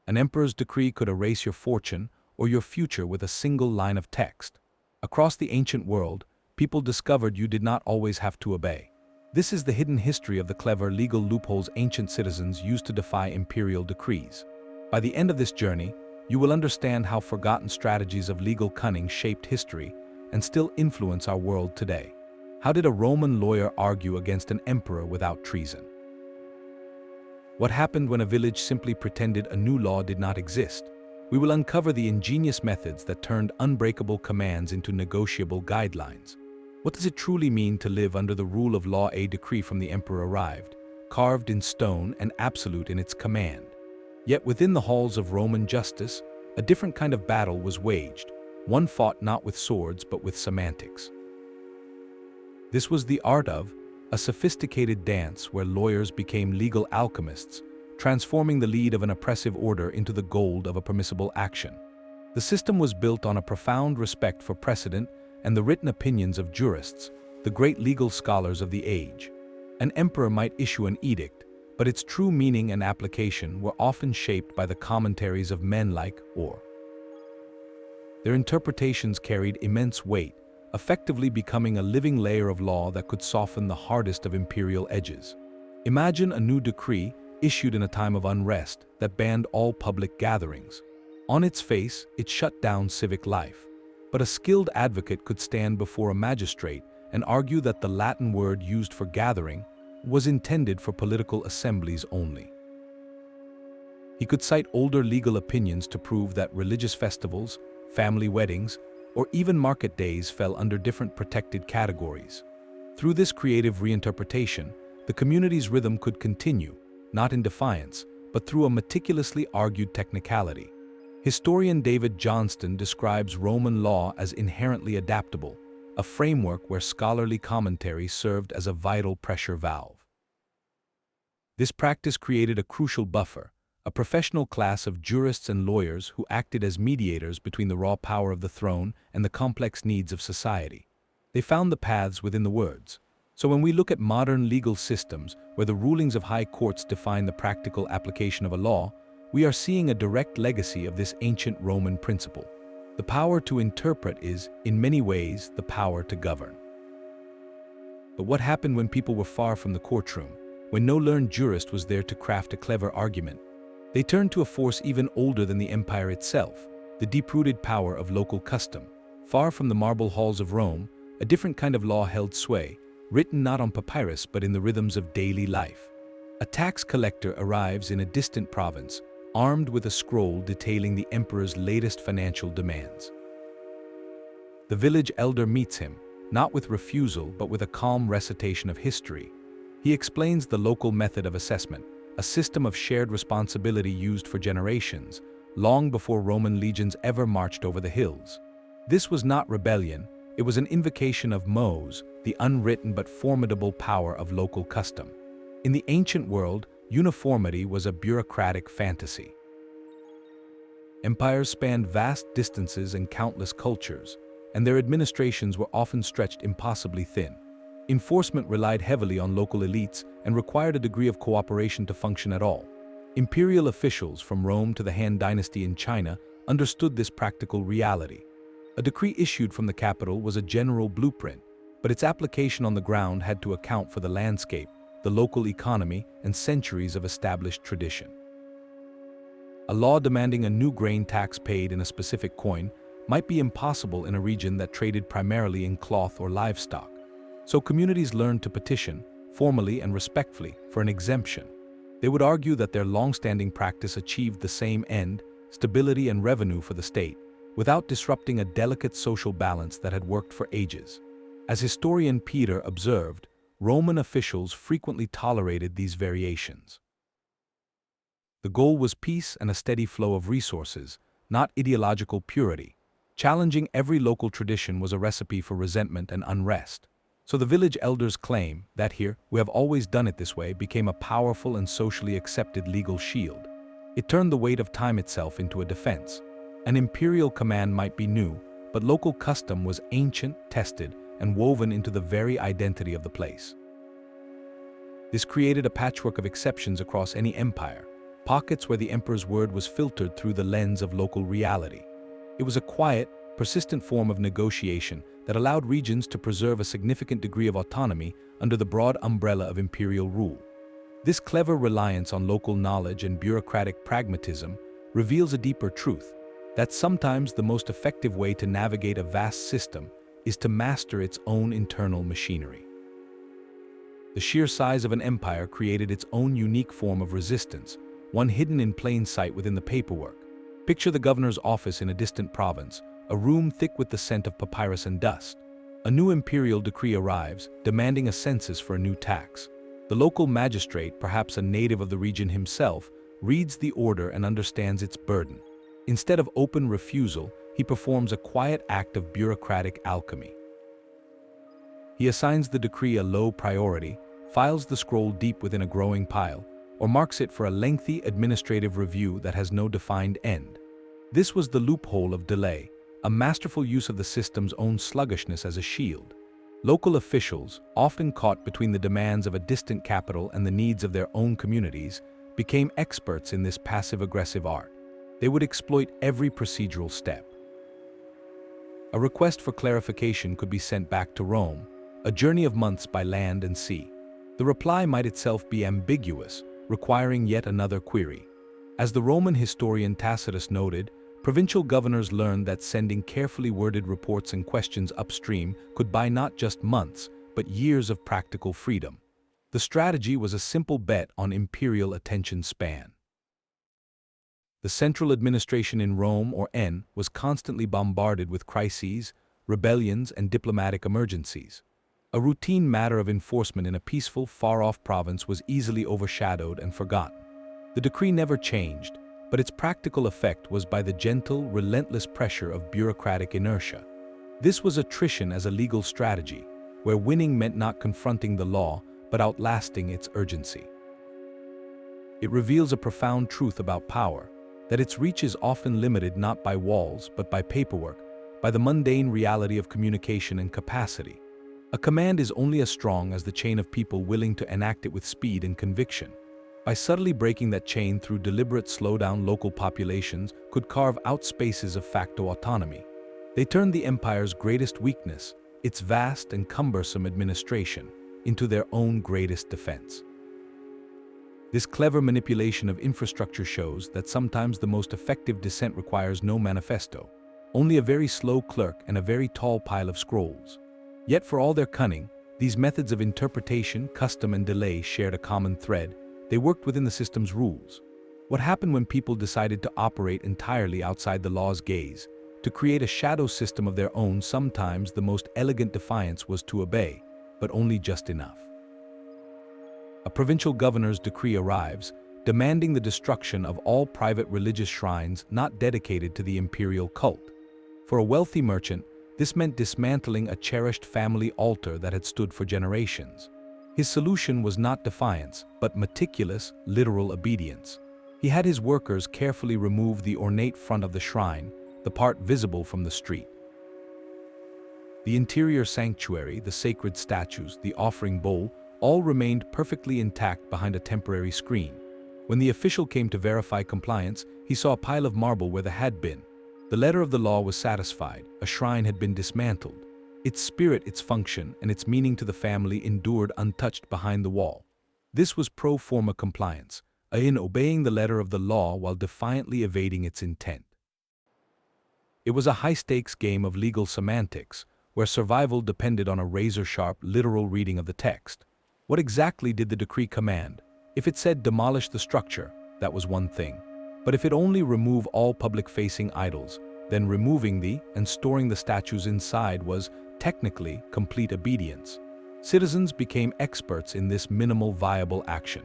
An emperor's decree could erase your fortune or your future with a single line of text. Across the ancient world, people discovered you did not always have to obey. This is the hidden history of the clever legal loopholes ancient citizens used to defy imperial decrees. By the end of this journey, you will understand how forgotten strategies of legal cunning shaped history and still influence our world today. How did a Roman lawyer argue against an emperor without treason? What happened when a village simply pretended a new law did not exist? We will uncover the ingenious methods that turned unbreakable commands into negotiable guidelines. What does it truly mean to live under the rule of law? A decree from the emperor arrived, carved in stone and absolute in its command. Yet within the halls of Roman justice, a different kind of battle was waged, one fought not with swords but with semantics. This was the art of a sophisticated dance where lawyers became legal alchemists, transforming the lead of an oppressive order into the gold of a permissible action. The system was built on a profound respect for precedent and the written opinions of jurists, the great legal scholars of the age. An emperor might issue an edict, but its true meaning and application were often shaped by the commentaries of men like Orr. Their interpretations carried immense weight, effectively becoming a living layer of law that could soften the hardest of imperial edges. Imagine a new decree issued in a time of unrest that banned all public gatherings. On its face, it shut down civic life. But a skilled advocate could stand before a magistrate and argue that the Latin word used for gathering was intended for political assemblies only. He could cite older legal opinions to prove that religious festivals, family weddings, or even market days fell under different protected categories. Through this creative reinterpretation, the community's rhythm could continue, not in defiance, but through a meticulously argued technicality. Historian David Johnston describes Roman law as inherently adaptable, a framework where scholarly commentary served as a vital pressure valve. This practice created a crucial buffer, a professional class of jurists and lawyers who acted as mediators between the raw power of the throne and the complex needs of society. They found the paths within the words. So when we look at modern legal systems where the rulings of high courts define the practical application of a law, we are seeing a direct legacy of this ancient Roman principle. The power to interpret is, in many ways, the power to govern. But what happened when people were far from the courtroom, when no learned jurist was there to craft a clever argument? They turned to a force even older than the empire itself, the deep-rooted power of local custom. Far from the marble halls of Rome, a different kind of law held sway, written not on papyrus but in the rhythms of daily life. A tax collector arrives in a distant province, armed with a scroll detailing the emperor's latest financial demands. The village elder meets him, not with refusal but with a calm recitation of history. He explains the local method of assessment, a system of shared responsibility used for generations, long before Roman legions ever marched over the hills. This was not rebellion, it was an invocation of Mos, the unwritten but formidable power of local custom. In the ancient world, uniformity was a bureaucratic fantasy. Empires spanned vast distances and countless cultures, and their administrations were often stretched impossibly thin. Enforcement relied heavily on local elites and required a degree of cooperation to function at all. Imperial officials from Rome to the Han Dynasty in China understood this practical reality. A decree issued from the capital was a general blueprint, but its application on the ground had to account for the landscape, the local economy, and centuries of established tradition. A law demanding a new grain tax paid in a specific coin might be impossible in a region that traded primarily in cloth or livestock. So communities learned to petition, formally and respectfully, for an exemption. They would argue that their long-standing practice achieved the same end, stability and revenue for the state, without disrupting a delicate social balance that had worked for ages. As historian Peter observed, Roman officials frequently tolerated these variations. The goal was peace and a steady flow of resources, not ideological purity. Challenging every local tradition was a recipe for resentment and unrest. So the village elders' claim that here, we have always done it this way, became a powerful and socially accepted legal shield. It turned the weight of time itself into a defense. An imperial command might be new, but local custom was ancient, tested, and woven into the very identity of the place. This created a patchwork of exceptions across any empire. pockets where the emperor's word was filtered through the lens of local reality. It was a quiet, persistent form of negotiation that allowed regions to preserve a significant degree of autonomy under the broad umbrella of imperial rule. This clever reliance on local knowledge and bureaucratic pragmatism reveals a deeper truth, that sometimes the most effective way to navigate a vast system is to master its own internal machinery. The sheer size of an empire created its own unique form of resistance, one hidden in plain sight within the paperwork. Picture the governor's office in a distant province, a room thick with the scent of papyrus and dust. A new imperial decree arrives, demanding a census for a new tax. The local magistrate, perhaps a native of the region himself, reads the order and understands its burden. Instead of open refusal, he performs a quiet act of bureaucratic alchemy. He assigns the decree a low priority, files the scroll deep within a growing pile, or marks it for a lengthy administrative review that has no defined end. This was the loophole of delay, a masterful use of the system's own sluggishness as a shield. Local officials, often caught between the demands of a distant capital and the needs of their own communities, became experts in this passive-aggressive art. They would exploit every procedural step. A request for clarification could be sent back to Rome, a journey of months by land and sea. The reply might itself be ambiguous, requiring yet another query. As the Roman historian Tacitus noted, provincial governors learned that sending carefully worded reports and questions upstream could buy not just months, but years of practical freedom. The strategy was a simple bet on imperial attention span. The central administration in Rome, or N, was constantly bombarded with crises, rebellions, and diplomatic emergencies. A routine matter of enforcement in a peaceful, far-off province was easily overshadowed and forgotten. The decree never changed, but its practical effect was by the gentle, relentless pressure of bureaucratic inertia. This was attrition as a legal strategy, where winning meant not confronting the law, but outlasting its urgency. It reveals a profound truth about power, that its reach is often limited not by walls, but by paperwork, by the mundane reality of communication and capacity. A command is only as strong as the chain of people willing to enact it with speed and conviction. By subtly breaking that chain through deliberate slowdown, local populations could carve out spaces of facto autonomy. They turned the empire's greatest weakness, its vast and cumbersome administration, into their own greatest defense. This clever manipulation of infrastructure shows that sometimes the most effective dissent requires no manifesto, only a very slow clerk and a very tall pile of scrolls. Yet for all their cunning, these methods of interpretation, custom, and delay shared a common thread. They worked within the system's rules. What happened when people decided to operate entirely outside the law's gaze, to create a shadow system of their own? Sometimes the most elegant defiance was to obey, but only just enough. A provincial governor's decree arrives, demanding the destruction of all private religious shrines not dedicated to the imperial cult. For a wealthy merchant, this meant dismantling a cherished family altar that had stood for generations. His solution was not defiance, but meticulous, literal obedience. He had his workers carefully remove the ornate front of the shrine, the part visible from the street. The interior sanctuary, the sacred statues, the offering bowl, all remained perfectly intact behind a temporary screen. When the official came to verify compliance, he saw a pile of marble where there had been. The letter of the law was satisfied. A shrine had been dismantled. Its spirit, its function, and its meaning to the family endured untouched behind the wall. This was pro forma compliance, in obeying the letter of the law while defiantly evading its intent. It was a high-stakes game of legal semantics, where survival depended on a razor-sharp, literal reading of the text. What exactly did the decree command? If it said demolish the structure, that was one thing. But if it only remove all public-facing idols, then removing the and storing the statues inside was, technically, complete obedience. Citizens became experts in this minimal viable action.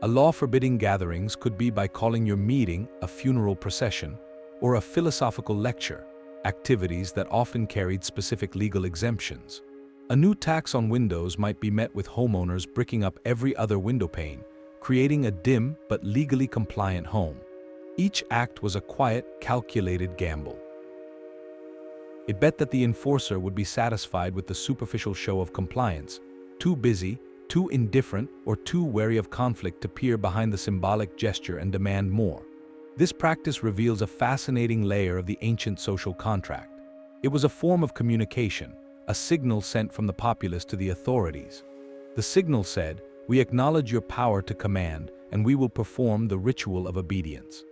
A law forbidding gatherings could be by calling your meeting a funeral procession or a philosophical lecture, activities that often carried specific legal exemptions. A new tax on windows might be met with homeowners bricking up every other window pane, creating a dim but legally compliant home. Each act was a quiet, calculated gamble. It bet that the enforcer would be satisfied with the superficial show of compliance, too busy, too indifferent or too wary of conflict to peer behind the symbolic gesture and demand more. This practice reveals a fascinating layer of the ancient social contract. It was a form of communication, a signal sent from the populace to the authorities. The signal said, "We acknowledge your power to command, and we will perform the ritual of obedience.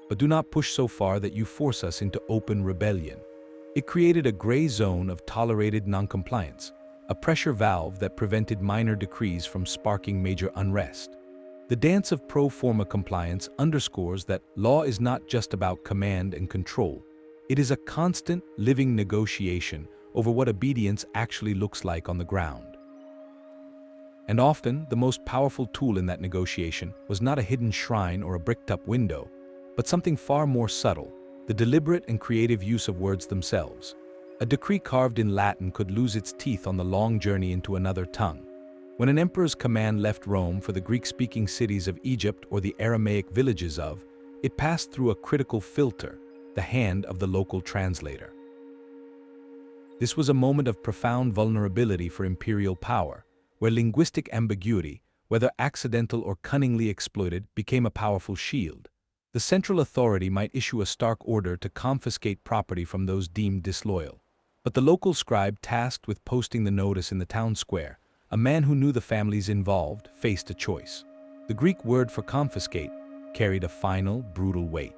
But do not push so far that you force us into open rebellion." It created a gray zone of tolerated noncompliance, a pressure valve that prevented minor decrees from sparking major unrest. The dance of pro forma compliance underscores that law is not just about command and control. It is a constant, living negotiation over what obedience actually looks like on the ground. And often, the most powerful tool in that negotiation was not a hidden shrine or a bricked-up window, but something far more subtle, the deliberate and creative use of words themselves. A decree carved in Latin could lose its teeth on the long journey into another tongue. When an emperor's command left Rome for the Greek-speaking cities of Egypt or the Aramaic villages of, it passed through a critical filter, the hand of the local translator. This was a moment of profound vulnerability for imperial power, where linguistic ambiguity, whether accidental or cunningly exploited, became a powerful shield. The central authority might issue a stark order to confiscate property from those deemed disloyal. But the local scribe tasked with posting the notice in the town square, a man who knew the families involved, faced a choice. The Greek word for confiscate carried a final, brutal weight.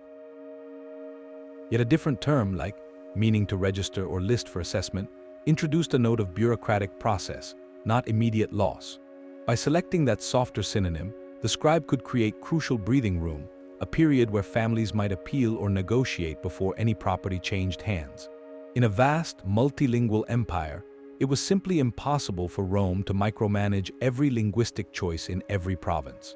Yet a different term, like meaning to register or list for assessment, introduced a note of bureaucratic process, not immediate loss. By selecting that softer synonym, the scribe could create crucial breathing room, a period where families might appeal or negotiate before any property changed hands. In a vast, multilingual empire, it was simply impossible for Rome to micromanage every linguistic choice in every province.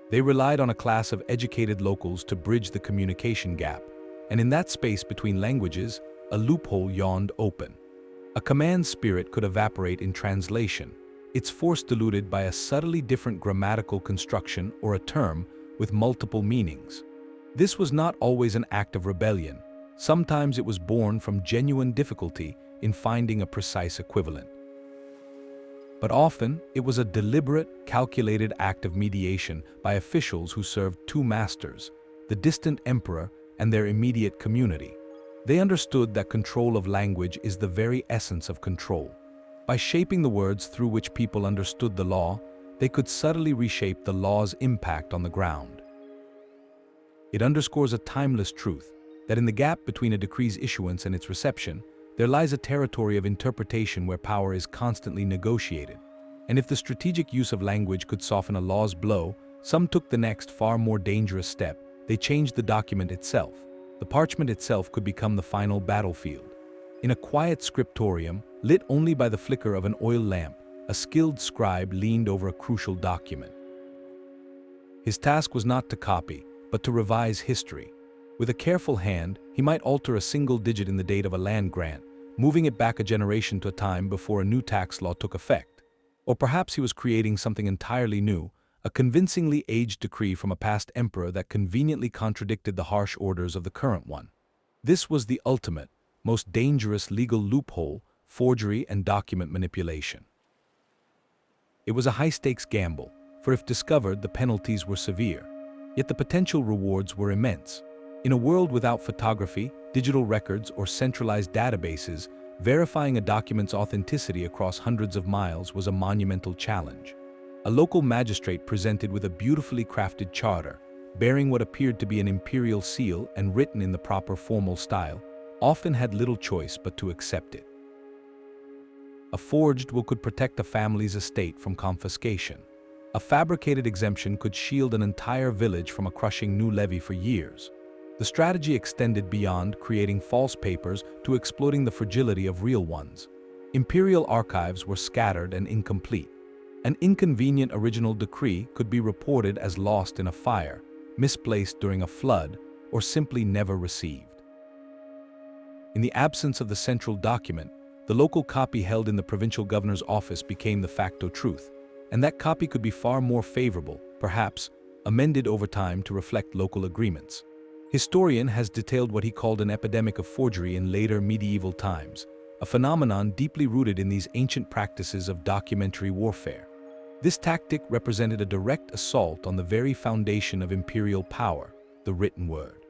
They relied on a class of educated locals to bridge the communication gap, and in that space between languages, a loophole yawned open. A command spirit could evaporate in translation, its force diluted by a subtly different grammatical construction or a term with multiple meanings. This was not always an act of rebellion. Sometimes it was born from genuine difficulty in finding a precise equivalent. But often, it was a deliberate, calculated act of mediation by officials who served two masters, the distant emperor and their immediate community. They understood that control of language is the very essence of control. By shaping the words through which people understood the law, they could subtly reshape the law's impact on the ground. It underscores a timeless truth, that in the gap between a decree's issuance and its reception, there lies a territory of interpretation where power is constantly negotiated. And if the strategic use of language could soften a law's blow, some took the next, far more dangerous step. They changed the document itself. The parchment itself could become the final battlefield. In a quiet scriptorium, lit only by the flicker of an oil lamp, a skilled scribe leaned over a crucial document. His task was not to copy, but to revise history. With a careful hand, he might alter a single digit in the date of a land grant, moving it back a generation to a time before a new tax law took effect. Or perhaps he was creating something entirely new, a convincingly aged decree from a past emperor that conveniently contradicted the harsh orders of the current one. This was the ultimate, most dangerous legal loophole, forgery and document manipulation. It was a high-stakes gamble, for if discovered, the penalties were severe. Yet the potential rewards were immense. In a world without photography, digital records, or centralized databases, verifying a document's authenticity across hundreds of miles was a monumental challenge. A local magistrate presented with a beautifully crafted charter, bearing what appeared to be an imperial seal and written in the proper formal style, often had little choice but to accept it. A forged will could protect a family's estate from confiscation. A fabricated exemption could shield an entire village from a crushing new levy for years. The strategy extended beyond creating false papers to exploiting the fragility of real ones. Imperial archives were scattered and incomplete. An inconvenient original decree could be reported as lost in a fire, misplaced during a flood, or simply never received. In the absence of the central document, the local copy held in the provincial governor's office became the facto truth, and that copy could be far more favorable, perhaps amended over time to reflect local agreements. Historian has detailed what he called an epidemic of forgery in later medieval times, a phenomenon deeply rooted in these ancient practices of documentary warfare. This tactic represented a direct assault on the very foundation of imperial power, the written word.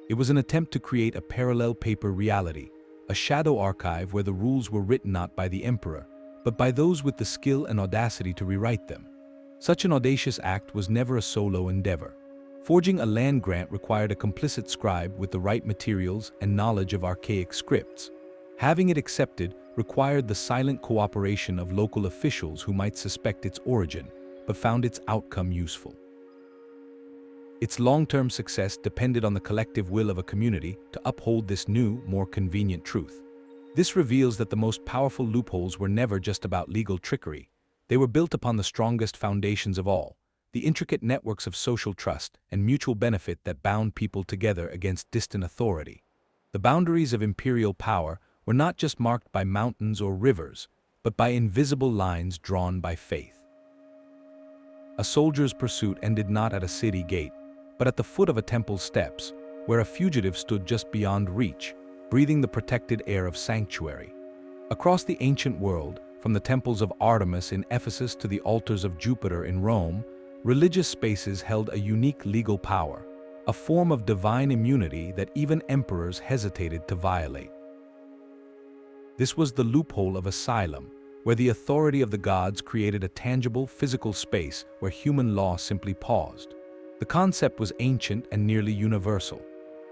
It was an attempt to create a parallel paper reality, a shadow archive where the rules were written not by the emperor, but by those with the skill and audacity to rewrite them. Such an audacious act was never a solo endeavor. Forging a land grant required a complicit scribe with the right materials and knowledge of archaic scripts. Having it accepted required the silent cooperation of local officials who might suspect its origin, but found its outcome useful. Its long-term success depended on the collective will of a community to uphold this new, more convenient truth. This reveals that the most powerful loopholes were never just about legal trickery. They were built upon the strongest foundations of all, the intricate networks of social trust and mutual benefit that bound people together against distant authority. The boundaries of imperial power were not just marked by mountains or rivers, but by invisible lines drawn by faith. A soldier's pursuit ended not at a city gate, but at the foot of a temple's steps, where a fugitive stood just beyond reach, breathing the protected air of sanctuary. Across the ancient world, from the temples of Artemis in Ephesus to the altars of Jupiter in Rome, religious spaces held a unique legal power, a form of divine immunity that even emperors hesitated to violate. This was the loophole of Asylum, where the authority of the gods created a tangible, physical space where human law simply paused. The concept was ancient and nearly universal.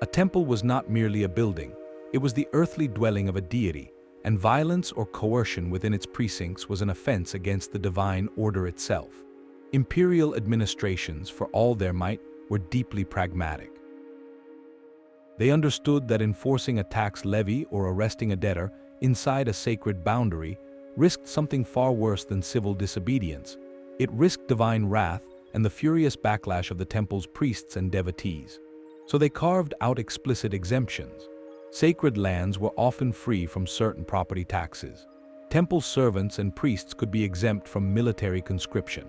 A temple was not merely a building, it was the earthly dwelling of a deity, and violence or coercion within its precincts was an offense against the divine order itself. Imperial administrations, for all their might, were deeply pragmatic. They understood that enforcing a tax levy or arresting a debtor inside a sacred boundary risked something far worse than civil disobedience. It risked divine wrath and the furious backlash of the temple's priests and devotees. So they carved out explicit exemptions. Sacred lands were often free from certain property taxes. Temple servants and priests could be exempt from military conscription.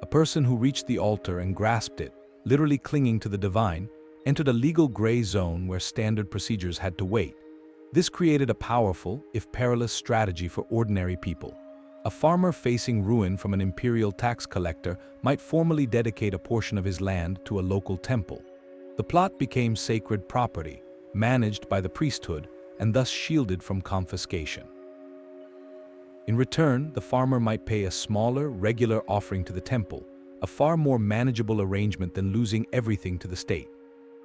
A person who reached the altar and grasped it, literally clinging to the divine, entered a legal gray zone where standard procedures had to wait. This created a powerful, if perilous, strategy for ordinary people. A farmer facing ruin from an imperial tax collector might formally dedicate a portion of his land to a local temple. The plot became sacred property, managed by the priesthood, and thus shielded from confiscation. In return, the farmer might pay a smaller, regular offering to the temple, a far more manageable arrangement than losing everything to the state.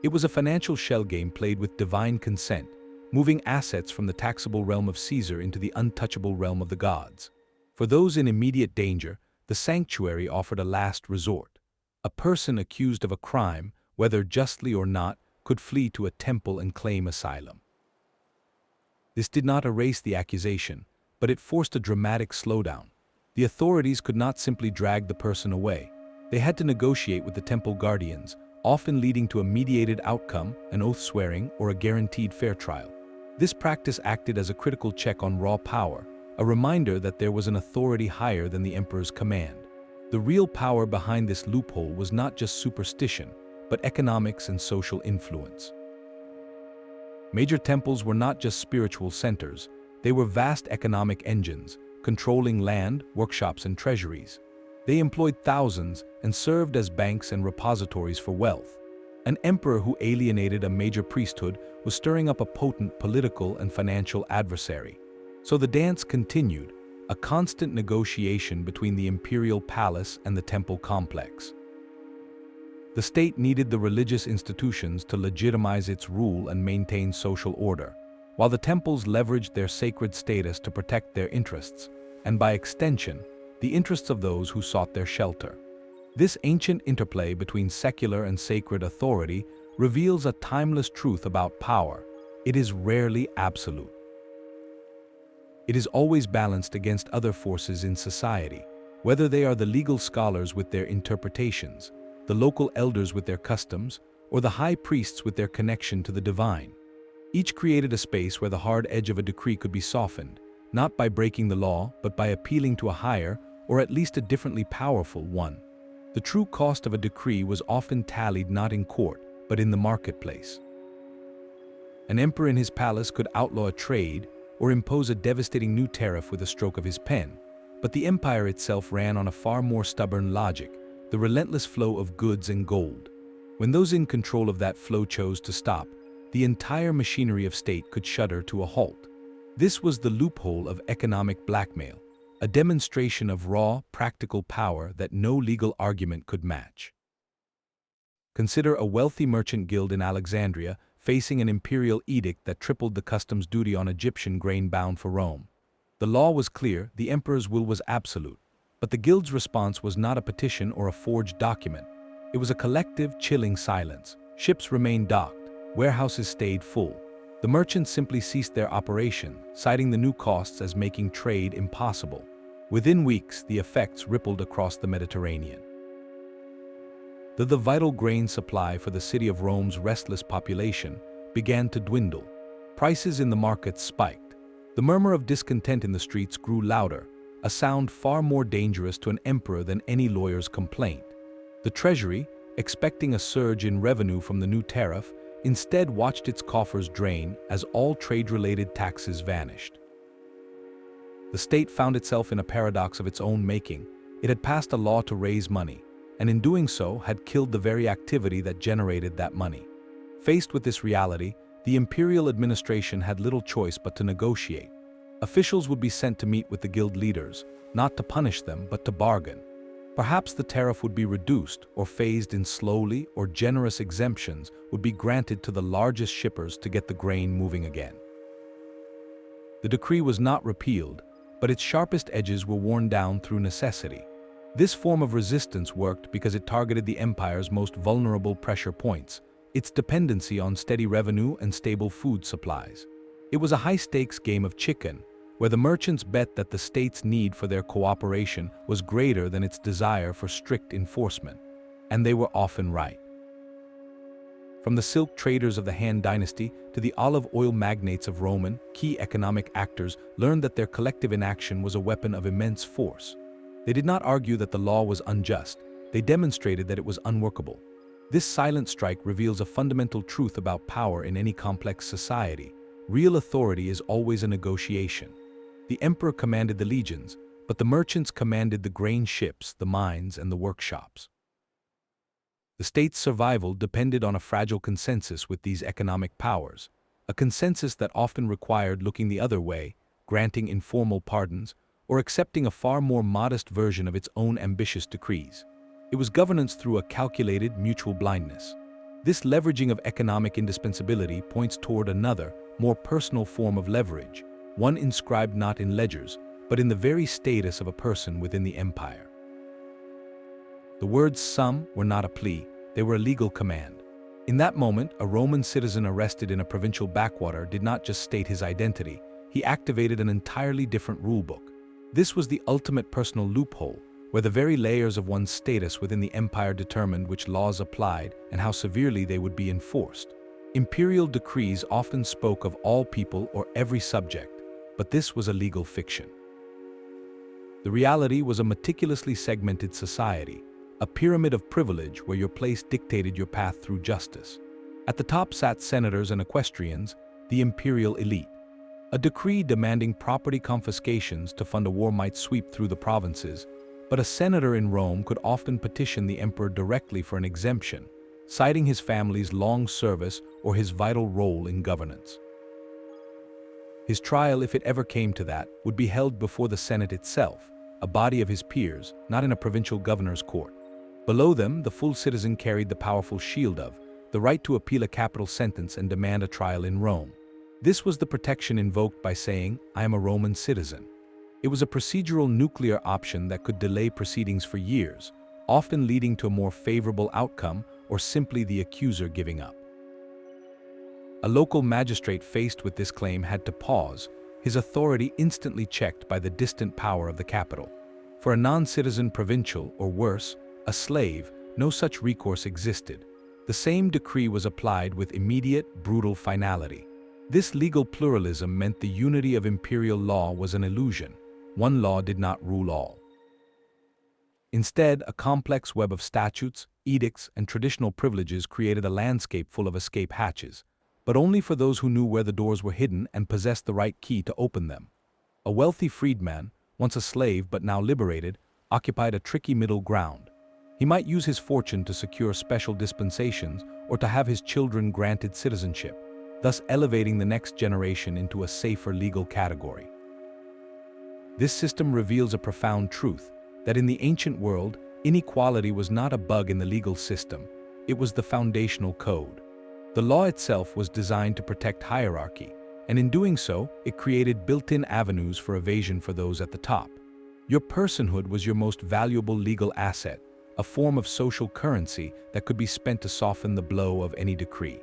It was a financial shell game played with divine consent, moving assets from the taxable realm of Caesar into the untouchable realm of the gods. For those in immediate danger, the sanctuary offered a last resort. A person accused of a crime, whether justly or not, could flee to a temple and claim asylum. This did not erase the accusation, but it forced a dramatic slowdown. The authorities could not simply drag the person away. They had to negotiate with the temple guardians, often leading to a mediated outcome, an oath swearing, or a guaranteed fair trial. This practice acted as a critical check on raw power, a reminder that there was an authority higher than the emperor's command. The real power behind this loophole was not just superstition, but economics and social influence. Major temples were not just spiritual centers, they were vast economic engines, controlling land, workshops, and treasuries. They employed thousands and served as banks and repositories for wealth. An emperor who alienated a major priesthood was stirring up a potent political and financial adversary. So the dance continued, a constant negotiation between the imperial palace and the temple complex. The state needed the religious institutions to legitimize its rule and maintain social order, while the temples leveraged their sacred status to protect their interests, and by extension, the interests of those who sought their shelter. This ancient interplay between secular and sacred authority reveals a timeless truth about power. It is rarely absolute. It is always balanced against other forces in society, whether they are the legal scholars with their interpretations, the local elders with their customs, or the high priests with their connection to the divine. Each created a space where the hard edge of a decree could be softened, not by breaking the law, but by appealing to a higher, or at least a differently powerful one. The true cost of a decree was often tallied not in court, but in the marketplace. An emperor in his palace could outlaw a trade or impose a devastating new tariff with a stroke of his pen. But the empire itself ran on a far more stubborn logic, the relentless flow of goods and gold. When those in control of that flow chose to stop, the entire machinery of state could shudder to a halt. This was the loophole of economic blackmail, a demonstration of raw, practical power that no legal argument could match. Consider a wealthy merchant guild in Alexandria facing an imperial edict that tripled the customs duty on Egyptian grain bound for Rome. The law was clear, the emperor's will was absolute, but the guild's response was not a petition or a forged document. It was a collective, chilling silence. Ships remained docked, warehouses stayed full. The merchants simply ceased their operation, citing the new costs as making trade impossible. Within weeks, the effects rippled across the Mediterranean. The vital grain supply for the city of Rome's restless population began to dwindle. Prices in the markets spiked. The murmur of discontent in the streets grew louder, a sound far more dangerous to an emperor than any lawyer's complaint. The treasury, expecting a surge in revenue from the new tariff, instead watched its coffers drain as all trade-related taxes vanished. The state found itself in a paradox of its own making. It had passed a law to raise money, and in doing so had killed the very activity that generated that money. Faced with this reality, the imperial administration had little choice but to negotiate. Officials would be sent to meet with the guild leaders, not to punish them but to bargain. Perhaps the tariff would be reduced or phased in slowly, or generous exemptions would be granted to the largest shippers to get the grain moving again. The decree was not repealed, but its sharpest edges were worn down through necessity. This form of resistance worked because it targeted the empire's most vulnerable pressure points, its dependency on steady revenue and stable food supplies. It was a high-stakes game of chicken, where the merchants bet that the state's need for their cooperation was greater than its desire for strict enforcement. And they were often right. From the silk traders of the Han dynasty to the olive oil magnates of Roman, key economic actors learned that their collective inaction was a weapon of immense force. They did not argue that the law was unjust, they demonstrated that it was unworkable. This silent strike reveals a fundamental truth about power in any complex society. Real authority is always a negotiation. The emperor commanded the legions, but the merchants commanded the grain ships, the mines, and the workshops. The state's survival depended on a fragile consensus with these economic powers, a consensus that often required looking the other way, granting informal pardons, or accepting a far more modest version of its own ambitious decrees. It was governance through a calculated mutual blindness. This leveraging of economic indispensability points toward another, more personal form of leverage, one inscribed not in ledgers, but in the very status of a person within the empire. The words "some" were not a plea, they were a legal command. In that moment, a Roman citizen arrested in a provincial backwater did not just state his identity, he activated an entirely different rulebook. This was the ultimate personal loophole, where the very layers of one's status within the empire determined which laws applied and how severely they would be enforced. Imperial decrees often spoke of all people or every subject, but this was a legal fiction. The reality was a meticulously segmented society, a pyramid of privilege where your place dictated your path through justice. At the top sat senators and equestrians, the imperial elite. A decree demanding property confiscations to fund a war might sweep through the provinces, but a senator in Rome could often petition the emperor directly for an exemption, citing his family's long service or his vital role in governance. His trial, if it ever came to that, would be held before the Senate itself, a body of his peers, not in a provincial governor's court. Below them, the full citizen carried the powerful shield of the right to appeal a capital sentence and demand a trial in Rome. This was the protection invoked by saying, "I am a Roman citizen." It was a procedural nuclear option that could delay proceedings for years, often leading to a more favorable outcome or simply the accuser giving up. A local magistrate faced with this claim had to pause, his authority instantly checked by the distant power of the capital. For a non-citizen provincial, or worse, a slave, no such recourse existed. The same decree was applied with immediate, brutal finality. This legal pluralism meant the unity of imperial law was an illusion. One law did not rule all. Instead, a complex web of statutes, edicts, and traditional privileges created a landscape full of escape hatches. but only for those who knew where the doors were hidden and possessed the right key to open them. A wealthy freedman, once a slave but now liberated, occupied a tricky middle ground. He might use his fortune to secure special dispensations or to have his children granted citizenship, thus elevating the next generation into a safer legal category. This system reveals a profound truth, that in the ancient world, inequality was not a bug in the legal system, it was the foundational code. The law itself was designed to protect hierarchy, and in doing so, it created built-in avenues for evasion for those at the top. Your personhood was your most valuable legal asset, a form of social currency that could be spent to soften the blow of any decree.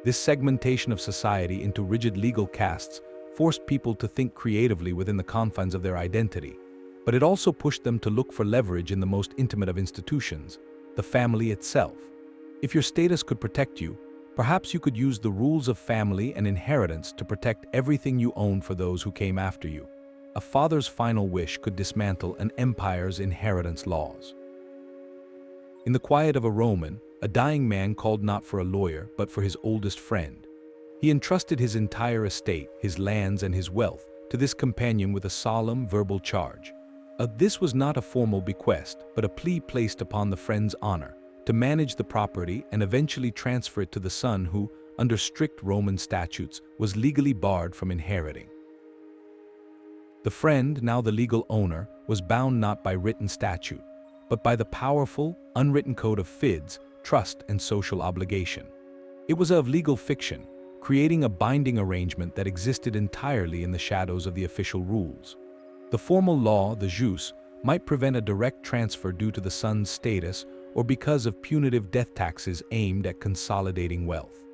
This segmentation of society into rigid legal castes forced people to think creatively within the confines of their identity, but it also pushed them to look for leverage in the most intimate of institutions, the family itself. If your status could protect you, perhaps you could use the rules of family and inheritance to protect everything you own for those who came after you. A father's final wish could dismantle an empire's inheritance laws. In the quiet of a Roman, a dying man called not for a lawyer, but for his oldest friend. He entrusted his entire estate, his lands and his wealth, to this companion with a solemn verbal charge. This was not a formal bequest, but a plea placed upon the friend's honor, to manage the property and eventually transfer it to the son who, under strict Roman statutes, was legally barred from inheriting. The friend, now the legal owner, was bound not by written statute, but by the powerful, unwritten code of fides, trust, and social obligation. It was of legal fiction, creating a binding arrangement that existed entirely in the shadows of the official rules. The formal law, the jus, might prevent a direct transfer due to the son's status or because of punitive death taxes aimed at consolidating wealth.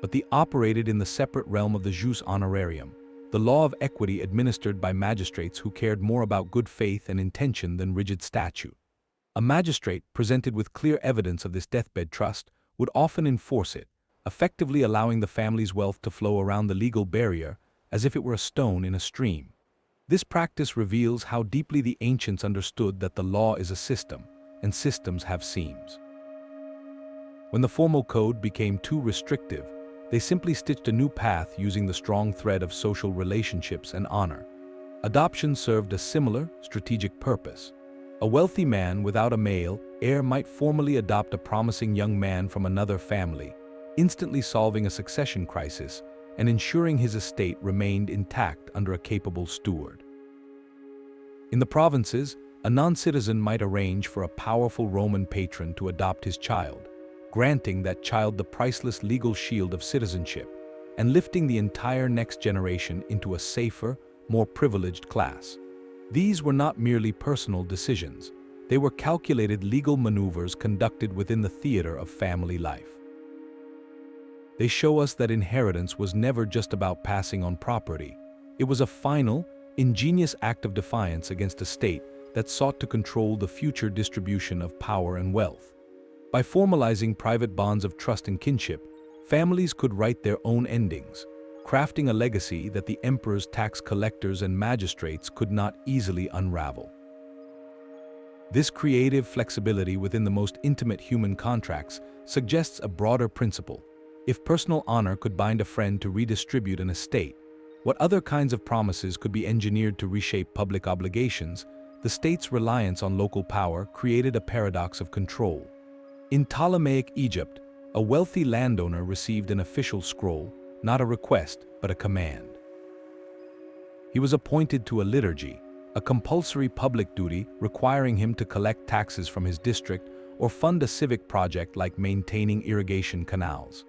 But they operated in the separate realm of the jus honorarium, the law of equity administered by magistrates who cared more about good faith and intention than rigid statute. A magistrate, presented with clear evidence of this deathbed trust, would often enforce it, effectively allowing the family's wealth to flow around the legal barrier as if it were a stone in a stream. This practice reveals how deeply the ancients understood that the law is a system, and systems have seams. When the formal code became too restrictive, they simply stitched a new path using the strong thread of social relationships and honor. Adoption served a similar, strategic purpose. A wealthy man without a male heir might formally adopt a promising young man from another family, instantly solving a succession crisis and ensuring his estate remained intact under a capable steward. In the provinces, a non-citizen might arrange for a powerful Roman patron to adopt his child, granting that child the priceless legal shield of citizenship and lifting the entire next generation into a safer, more privileged class. These were not merely personal decisions, they were calculated legal maneuvers conducted within the theater of family life. They show us that inheritance was never just about passing on property. It was a final, ingenious act of defiance against a state that sought to control the future distribution of power and wealth. By formalizing private bonds of trust and kinship, families could write their own endings, crafting a legacy that the emperors, tax collectors, and magistrates could not easily unravel. This creative flexibility within the most intimate human contracts suggests a broader principle. If personal honor could bind a friend to redistribute an estate, what other kinds of promises could be engineered to reshape public obligations? The state's reliance on local power created a paradox of control. In Ptolemaic Egypt, a wealthy landowner received an official scroll, not a request, but a command. He was appointed to a liturgy, a compulsory public duty requiring him to collect taxes from his district or fund a civic project like maintaining irrigation canals.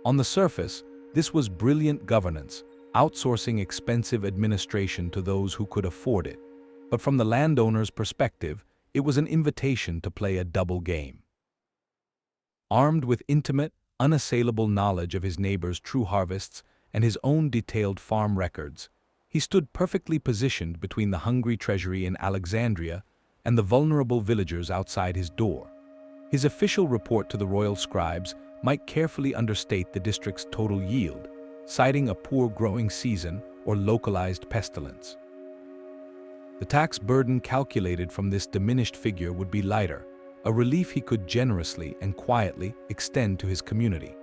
On the surface, this was brilliant governance, outsourcing expensive administration to those who could afford it. But from the landowner's perspective, it was an invitation to play a double game. Armed with intimate, unassailable knowledge of his neighbor's true harvests and his own detailed farm records, he stood perfectly positioned between the hungry treasury in Alexandria and the vulnerable villagers outside his door. His official report to the royal scribes might carefully understate the district's total yield, citing a poor growing season or localized pestilence. The tax burden calculated from this diminished figure would be lighter, a relief he could generously and quietly extend to his community.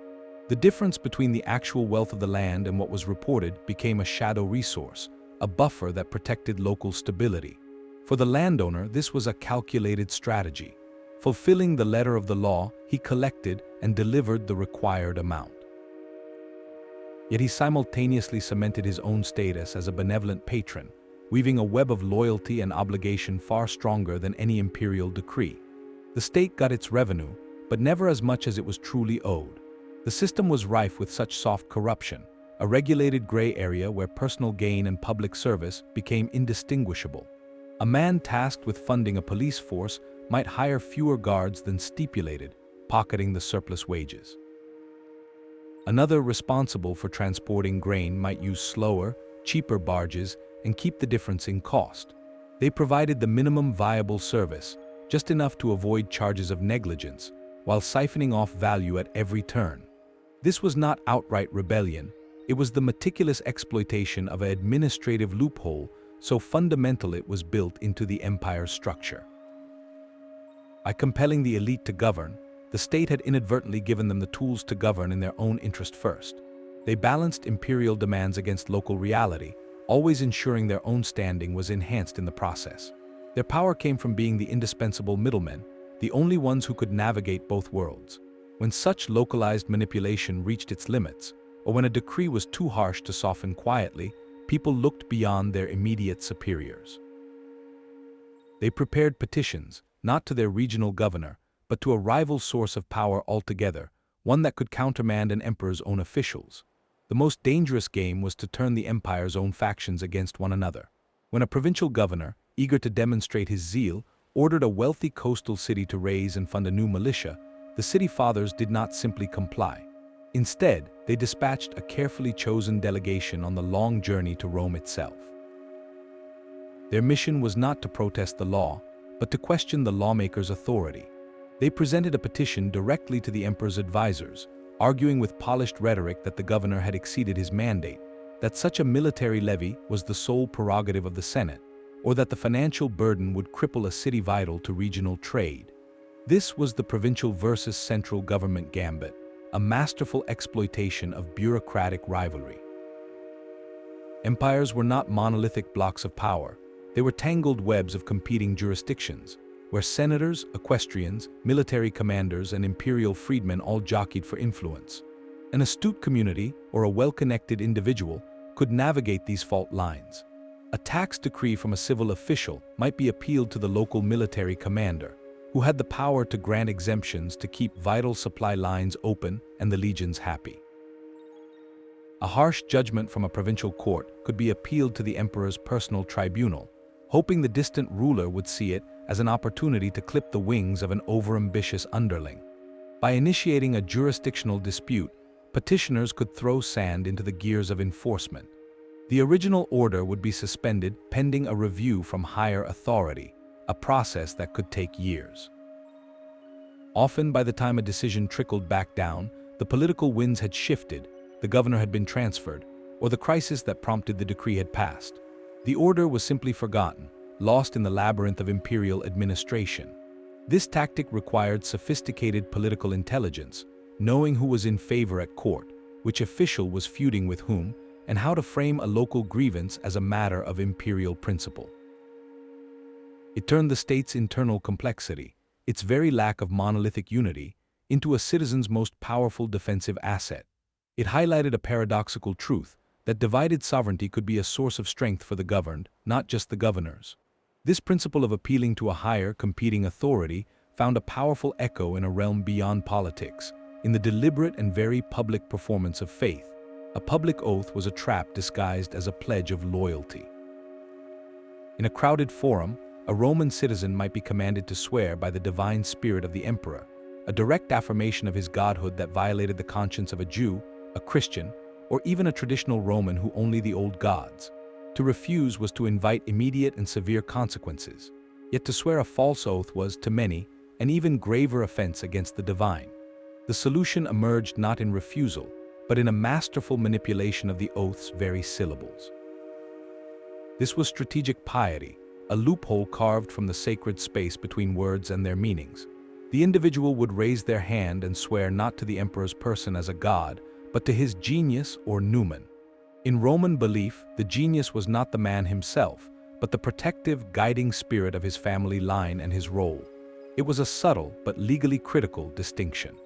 The difference between the actual wealth of the land and what was reported became a shadow resource, a buffer that protected local stability. For the landowner, this was a calculated strategy. Fulfilling the letter of the law, he collected and delivered the required amount. Yet he simultaneously cemented his own status as a benevolent patron, weaving a web of loyalty and obligation far stronger than any imperial decree. The state got its revenue, but never as much as it was truly owed. The system was rife with such soft corruption, a regulated gray area where personal gain and public service became indistinguishable. A man tasked with funding a police force might hire fewer guards than stipulated, pocketing the surplus wages. Another responsible for transporting grain might use slower, cheaper barges and keep the difference in cost. They provided the minimum viable service, just enough to avoid charges of negligence, while siphoning off value at every turn. This was not outright rebellion, it was the meticulous exploitation of an administrative loophole so fundamental it was built into the empire's structure. By compelling the elite to govern, the state had inadvertently given them the tools to govern in their own interest first. They balanced imperial demands against local reality, always ensuring their own standing was enhanced in the process. Their power came from being the indispensable middlemen, the only ones who could navigate both worlds. When such localized manipulation reached its limits, or when a decree was too harsh to soften quietly, people looked beyond their immediate superiors. They prepared petitions, not to their regional governor, but to a rival source of power altogether, one that could countermand an emperor's own officials. The most dangerous game was to turn the empire's own factions against one another. When a provincial governor, eager to demonstrate his zeal, ordered a wealthy coastal city to raise and fund a new militia, the city fathers did not simply comply. Instead, they dispatched a carefully chosen delegation on the long journey to Rome itself. Their mission was not to protest the law, but to question the lawmaker's authority. They presented a petition directly to the emperor's advisors, arguing with polished rhetoric that the governor had exceeded his mandate, that such a military levy was the sole prerogative of the Senate, or that the financial burden would cripple a city vital to regional trade. This was the provincial versus central government gambit, a masterful exploitation of bureaucratic rivalry. Empires were not monolithic blocks of power, they were tangled webs of competing jurisdictions, where senators, equestrians, military commanders, and imperial freedmen all jockeyed for influence. An astute community, or a well-connected individual, could navigate these fault lines. A tax decree from a civil official might be appealed to the local military commander, who had the power to grant exemptions to keep vital supply lines open and the legions happy. A harsh judgment from a provincial court could be appealed to the emperor's personal tribunal, hoping the distant ruler would see it as an opportunity to clip the wings of an overambitious underling. By initiating a jurisdictional dispute, petitioners could throw sand into the gears of enforcement. The original order would be suspended pending a review from higher authority, a process that could take years. Often, by the time a decision trickled back down, the political winds had shifted, the governor had been transferred, or the crisis that prompted the decree had passed. The order was simply forgotten, lost in the labyrinth of imperial administration. This tactic required sophisticated political intelligence, knowing who was in favor at court, which official was feuding with whom, and how to frame a local grievance as a matter of imperial principle. It turned the state's internal complexity, its very lack of monolithic unity, into a citizen's most powerful defensive asset. It highlighted a paradoxical truth, that divided sovereignty could be a source of strength for the governed, not just the governors. This principle of appealing to a higher, competing authority found a powerful echo in a realm beyond politics, in the deliberate and very public performance of faith. A public oath was a trap disguised as a pledge of loyalty. In a crowded forum, a Roman citizen might be commanded to swear by the divine spirit of the emperor, a direct affirmation of his godhood that violated the conscience of a Jew, a Christian, or even a traditional Roman who only the old gods. To refuse was to invite immediate and severe consequences, yet to swear a false oath was, to many, an even graver offense against the divine. The solution emerged not in refusal, but in a masterful manipulation of the oath's very syllables. This was strategic piety, a loophole carved from the sacred space between words and their meanings. The individual would raise their hand and swear not to the emperor's person as a god, but to his genius or numen. In Roman belief, the genius was not the man himself, but the protective, guiding spirit of his family line and his role. It was a subtle but legally critical distinction.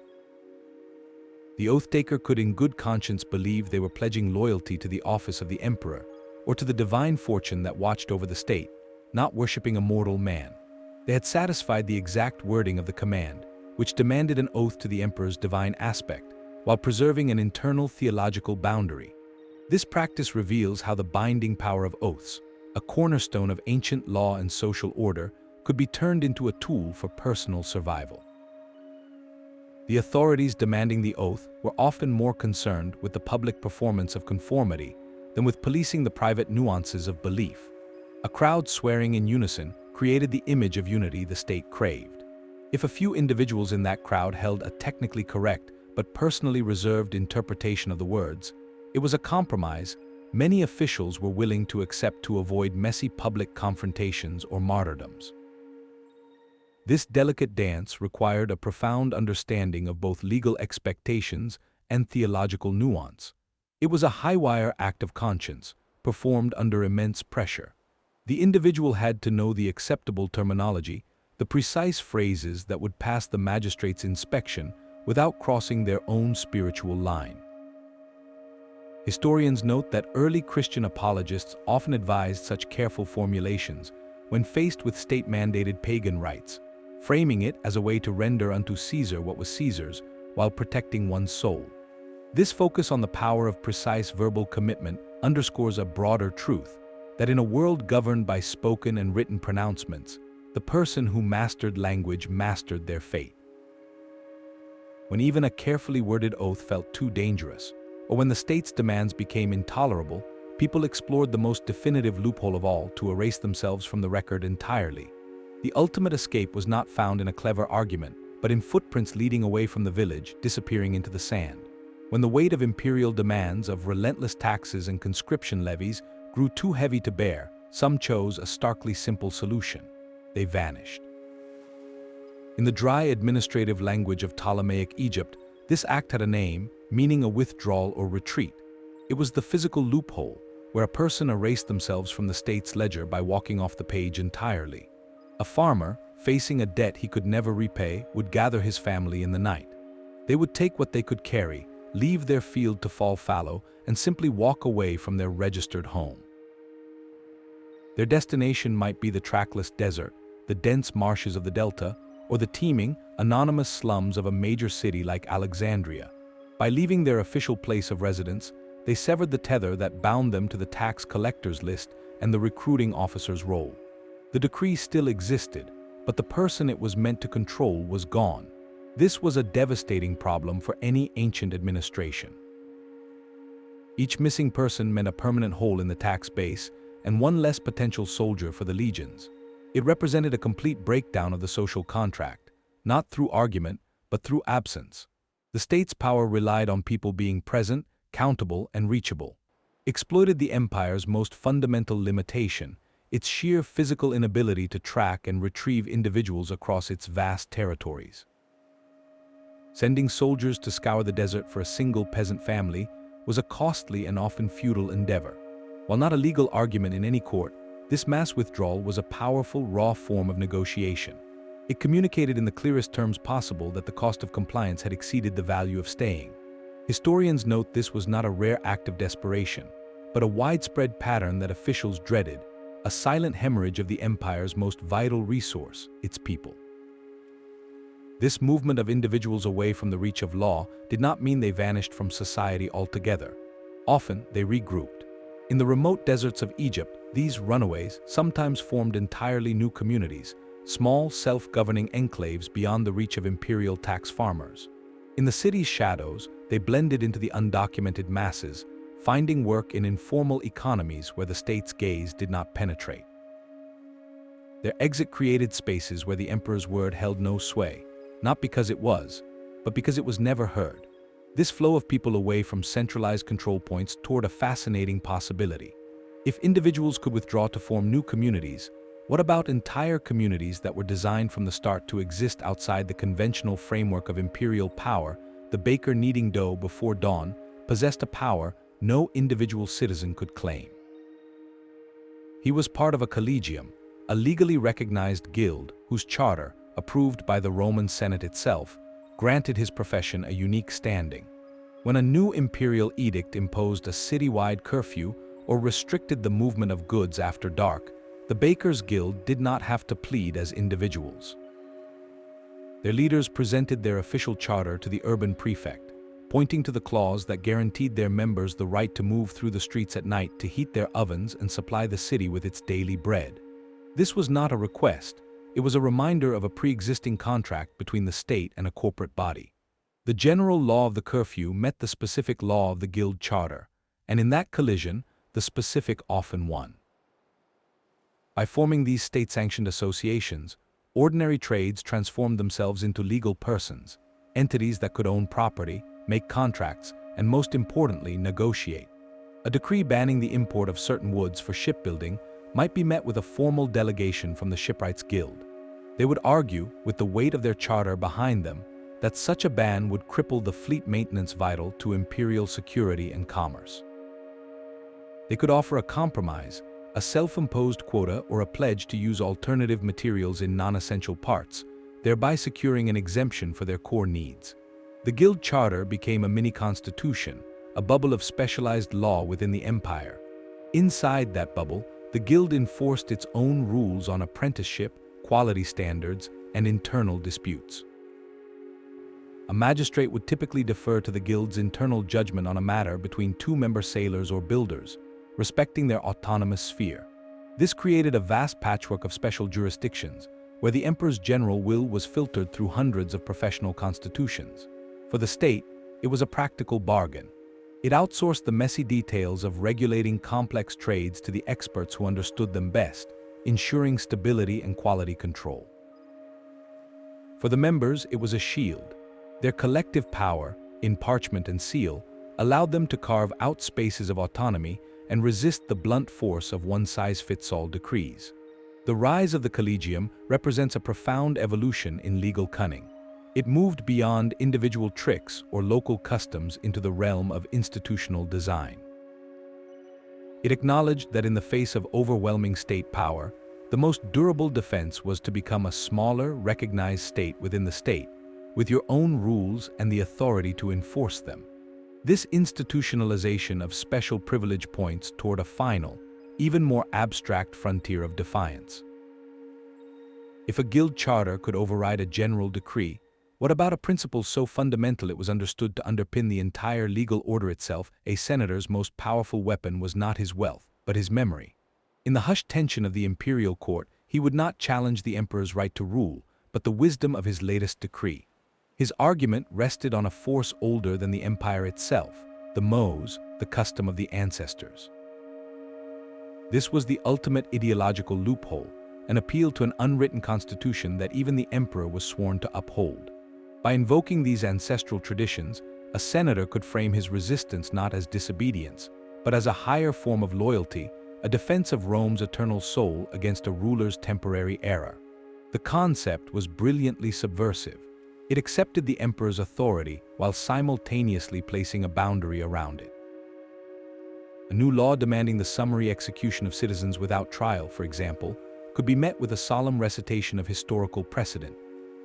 The oath-taker could in good conscience believe they were pledging loyalty to the office of the emperor, or to the divine fortune that watched over the state, not worshipping a mortal man. They had satisfied the exact wording of the command, which demanded an oath to the emperor's divine aspect, while preserving an internal theological boundary. This practice reveals how the binding power of oaths, a cornerstone of ancient law and social order, could be turned into a tool for personal survival. The authorities demanding the oath were often more concerned with the public performance of conformity than with policing the private nuances of belief. A crowd swearing in unison created the image of unity the state craved. If a few individuals in that crowd held a technically correct but personally reserved interpretation of the words, it was a compromise many officials were willing to accept to avoid messy public confrontations or martyrdoms. This delicate dance required a profound understanding of both legal expectations and theological nuance. It was a high-wire act of conscience, performed under immense pressure. The individual had to know the acceptable terminology, the precise phrases that would pass the magistrate's inspection without crossing their own spiritual line. Historians note that early Christian apologists often advised such careful formulations when faced with state-mandated pagan rites, framing it as a way to render unto Caesar what was Caesar's while protecting one's soul. This focus on the power of precise verbal commitment underscores a broader truth, that in a world governed by spoken and written pronouncements, the person who mastered language mastered their fate. When even a carefully worded oath felt too dangerous, or when the state's demands became intolerable, people explored the most definitive loophole of all to erase themselves from the record entirely. The ultimate escape was not found in a clever argument, but in footprints leading away from the village, disappearing into the sand. When the weight of imperial demands of relentless taxes and conscription levies grew too heavy to bear, some chose a starkly simple solution. They vanished. In the dry administrative language of Ptolemaic Egypt, this act had a name, meaning a withdrawal or retreat. It was the physical loophole, where a person erased themselves from the state's ledger by walking off the page entirely. A farmer, facing a debt he could never repay, would gather his family in the night. They would take what they could carry, leave their field to fall fallow, and simply walk away from their registered home. Their destination might be the trackless desert, the dense marshes of the delta, or the teeming, anonymous slums of a major city like Alexandria. By leaving their official place of residence, they severed the tether that bound them to the tax collector's list and the recruiting officer's role. The decree still existed, but the person it was meant to control was gone. This was a devastating problem for any ancient administration. Each missing person meant a permanent hole in the tax base and one less potential soldier for the legions. It represented a complete breakdown of the social contract, not through argument, but through absence. The state's power relied on people being present, countable, and reachable. Exploited the empire's most fundamental limitation, its sheer physical inability to track and retrieve individuals across its vast territories. Sending soldiers to scour the desert for a single peasant family was a costly and often futile endeavor. While not a legal argument in any court, this mass withdrawal was a powerful, raw form of negotiation. It communicated in the clearest terms possible that the cost of compliance had exceeded the value of staying. Historians note this was not a rare act of desperation, but a widespread pattern that officials dreaded, a silent hemorrhage of the empire's most vital resource, its people. This movement of individuals away from the reach of law did not mean they vanished from society altogether. Often, they regrouped. In the remote deserts of Egypt, these runaways sometimes formed entirely new communities, small, self-governing enclaves beyond the reach of imperial tax farmers. In the city's shadows, they blended into the undocumented masses, finding work in informal economies where the state's gaze did not penetrate. Their exit created spaces where the emperor's word held no sway, not because it was, but because it was never heard. This flow of people away from centralized control points toward a fascinating possibility. If individuals could withdraw to form new communities, What about entire communities that were designed from the start to exist outside the conventional framework of imperial power? The baker kneading dough before dawn possessed a power no individual citizen could claim. He was part of a collegium, a legally recognized guild whose charter, approved by the Roman Senate itself, granted his profession a unique standing. When a new imperial edict imposed a citywide curfew or restricted the movement of goods after dark, the Bakers' Guild did not have to plead as individuals. Their leaders presented their official charter to the urban prefect, pointing to the clause that guaranteed their members the right to move through the streets at night to heat their ovens and supply the city with its daily bread. This was not a request, it was a reminder of a pre-existing contract between the state and a corporate body. The general law of the curfew met the specific law of the guild charter, and in that collision, the specific often won. By forming these state-sanctioned associations, ordinary trades transformed themselves into legal persons, entities that could own property, make contracts, and most importantly, negotiate. A decree banning the import of certain woods for shipbuilding might be met with a formal delegation from the Shipwrights Guild. They would argue, with the weight of their charter behind them, that such a ban would cripple the fleet maintenance vital to imperial security and commerce. They could offer a compromise, a self-imposed quota or a pledge to use alternative materials in non-essential parts, thereby securing an exemption for their core needs. The guild charter became a mini-constitution, a bubble of specialized law within the empire. Inside that bubble, the guild enforced its own rules on apprenticeship, quality standards, and internal disputes. A magistrate would typically defer to the guild's internal judgment on a matter between two-member sailors or builders, respecting their autonomous sphere. This created a vast patchwork of special jurisdictions, where the emperor's general will was filtered through hundreds of professional constitutions. For the state, it was a practical bargain. It outsourced the messy details of regulating complex trades to the experts who understood them best, ensuring stability and quality control. For the members, it was a shield. Their collective power, in parchment and seal, allowed them to carve out spaces of autonomy and resist the blunt force of one-size-fits-all decrees. The rise of the collegium represents a profound evolution in legal cunning. It moved beyond individual tricks or local customs into the realm of institutional design. It acknowledged that in the face of overwhelming state power, the most durable defense was to become a smaller, recognized state within the state, with your own rules and the authority to enforce them. This institutionalization of special privilege points toward a final, even more abstract frontier of defiance. If a guild charter could override a general decree, what about a principle so fundamental it was understood to underpin the entire legal order itself? A senator's most powerful weapon was not his wealth, but his memory. In the hushed tension of the imperial court, he would not challenge the emperor's right to rule, but the wisdom of his latest decree. His argument rested on a force older than the empire itself, the mos, the custom of the ancestors. This was the ultimate ideological loophole, an appeal to an unwritten constitution that even the emperor was sworn to uphold. By invoking these ancestral traditions, a senator could frame his resistance not as disobedience, but as a higher form of loyalty, a defense of Rome's eternal soul against a ruler's temporary error. The concept was brilliantly subversive. It accepted the emperor's authority while simultaneously placing a boundary around it. A new law demanding the summary execution of citizens without trial, for example, could be met with a solemn recitation of historical precedent.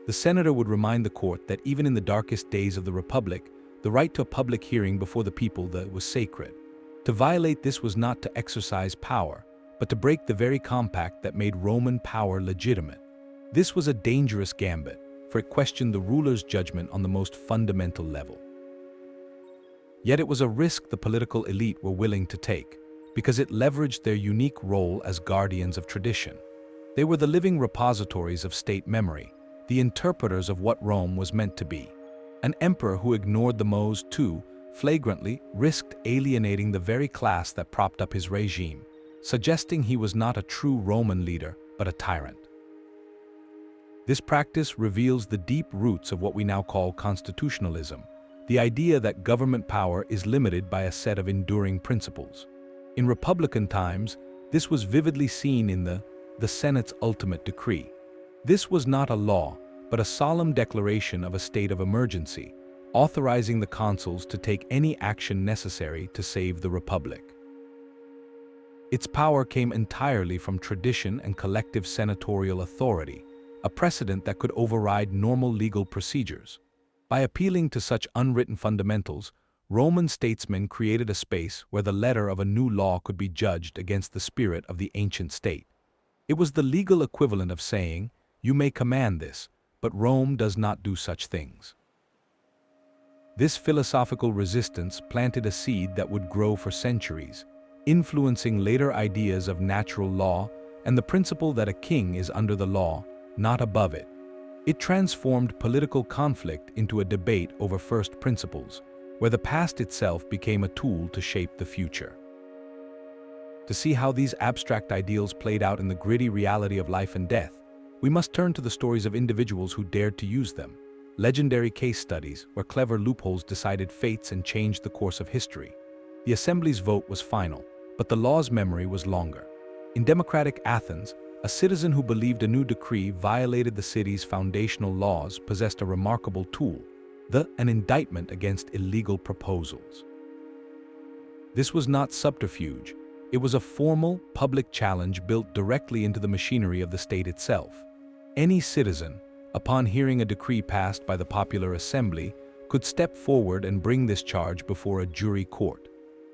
The senator would remind the court that even in the darkest days of the Republic, the right to a public hearing before the people was sacred. To violate this was not to exercise power, but to break the very compact that made Roman power legitimate. This was a dangerous gambit, for it questioned the ruler's judgment on the most fundamental level. Yet it was a risk the political elite were willing to take, because it leveraged their unique role as guardians of tradition. They were the living repositories of state memory, the interpreters of what Rome was meant to be. An emperor who ignored the mos too flagrantly risked alienating the very class that propped up his regime, suggesting he was not a true Roman leader, but a tyrant. This practice reveals the deep roots of what we now call constitutionalism, the idea that government power is limited by a set of enduring principles. In Republican times, this was vividly seen in the the Senate's ultimate decree. This was not a law, but a solemn declaration of a state of emergency, authorizing the consuls to take any action necessary to save the Republic. Its power came entirely from tradition and collective senatorial authority, a precedent that could override normal legal procedures. By appealing to such unwritten fundamentals, Roman statesmen created a space where the letter of a new law could be judged against the spirit of the ancient state. It was the legal equivalent of saying, "You may command this, but Rome does not do such things." This philosophical resistance planted a seed that would grow for centuries, influencing later ideas of natural law and the principle that a king is under the law, not above it. It transformed political conflict into a debate over first principles, where the past itself became a tool to shape the future. To see how these abstract ideals played out in the gritty reality of life and death, we must turn to the stories of individuals who dared to use them, legendary case studies where clever loopholes decided fates and changed the course of history. The assembly's vote was final, but the law's memory was longer. In democratic Athens, a citizen who believed a new decree violated the city's foundational laws possessed a remarkable tool, an indictment against illegal proposals. This was not subterfuge. It was a formal, public challenge built directly into the machinery of the state itself. Any citizen, upon hearing a decree passed by the popular assembly, could step forward and bring this charge before a jury court.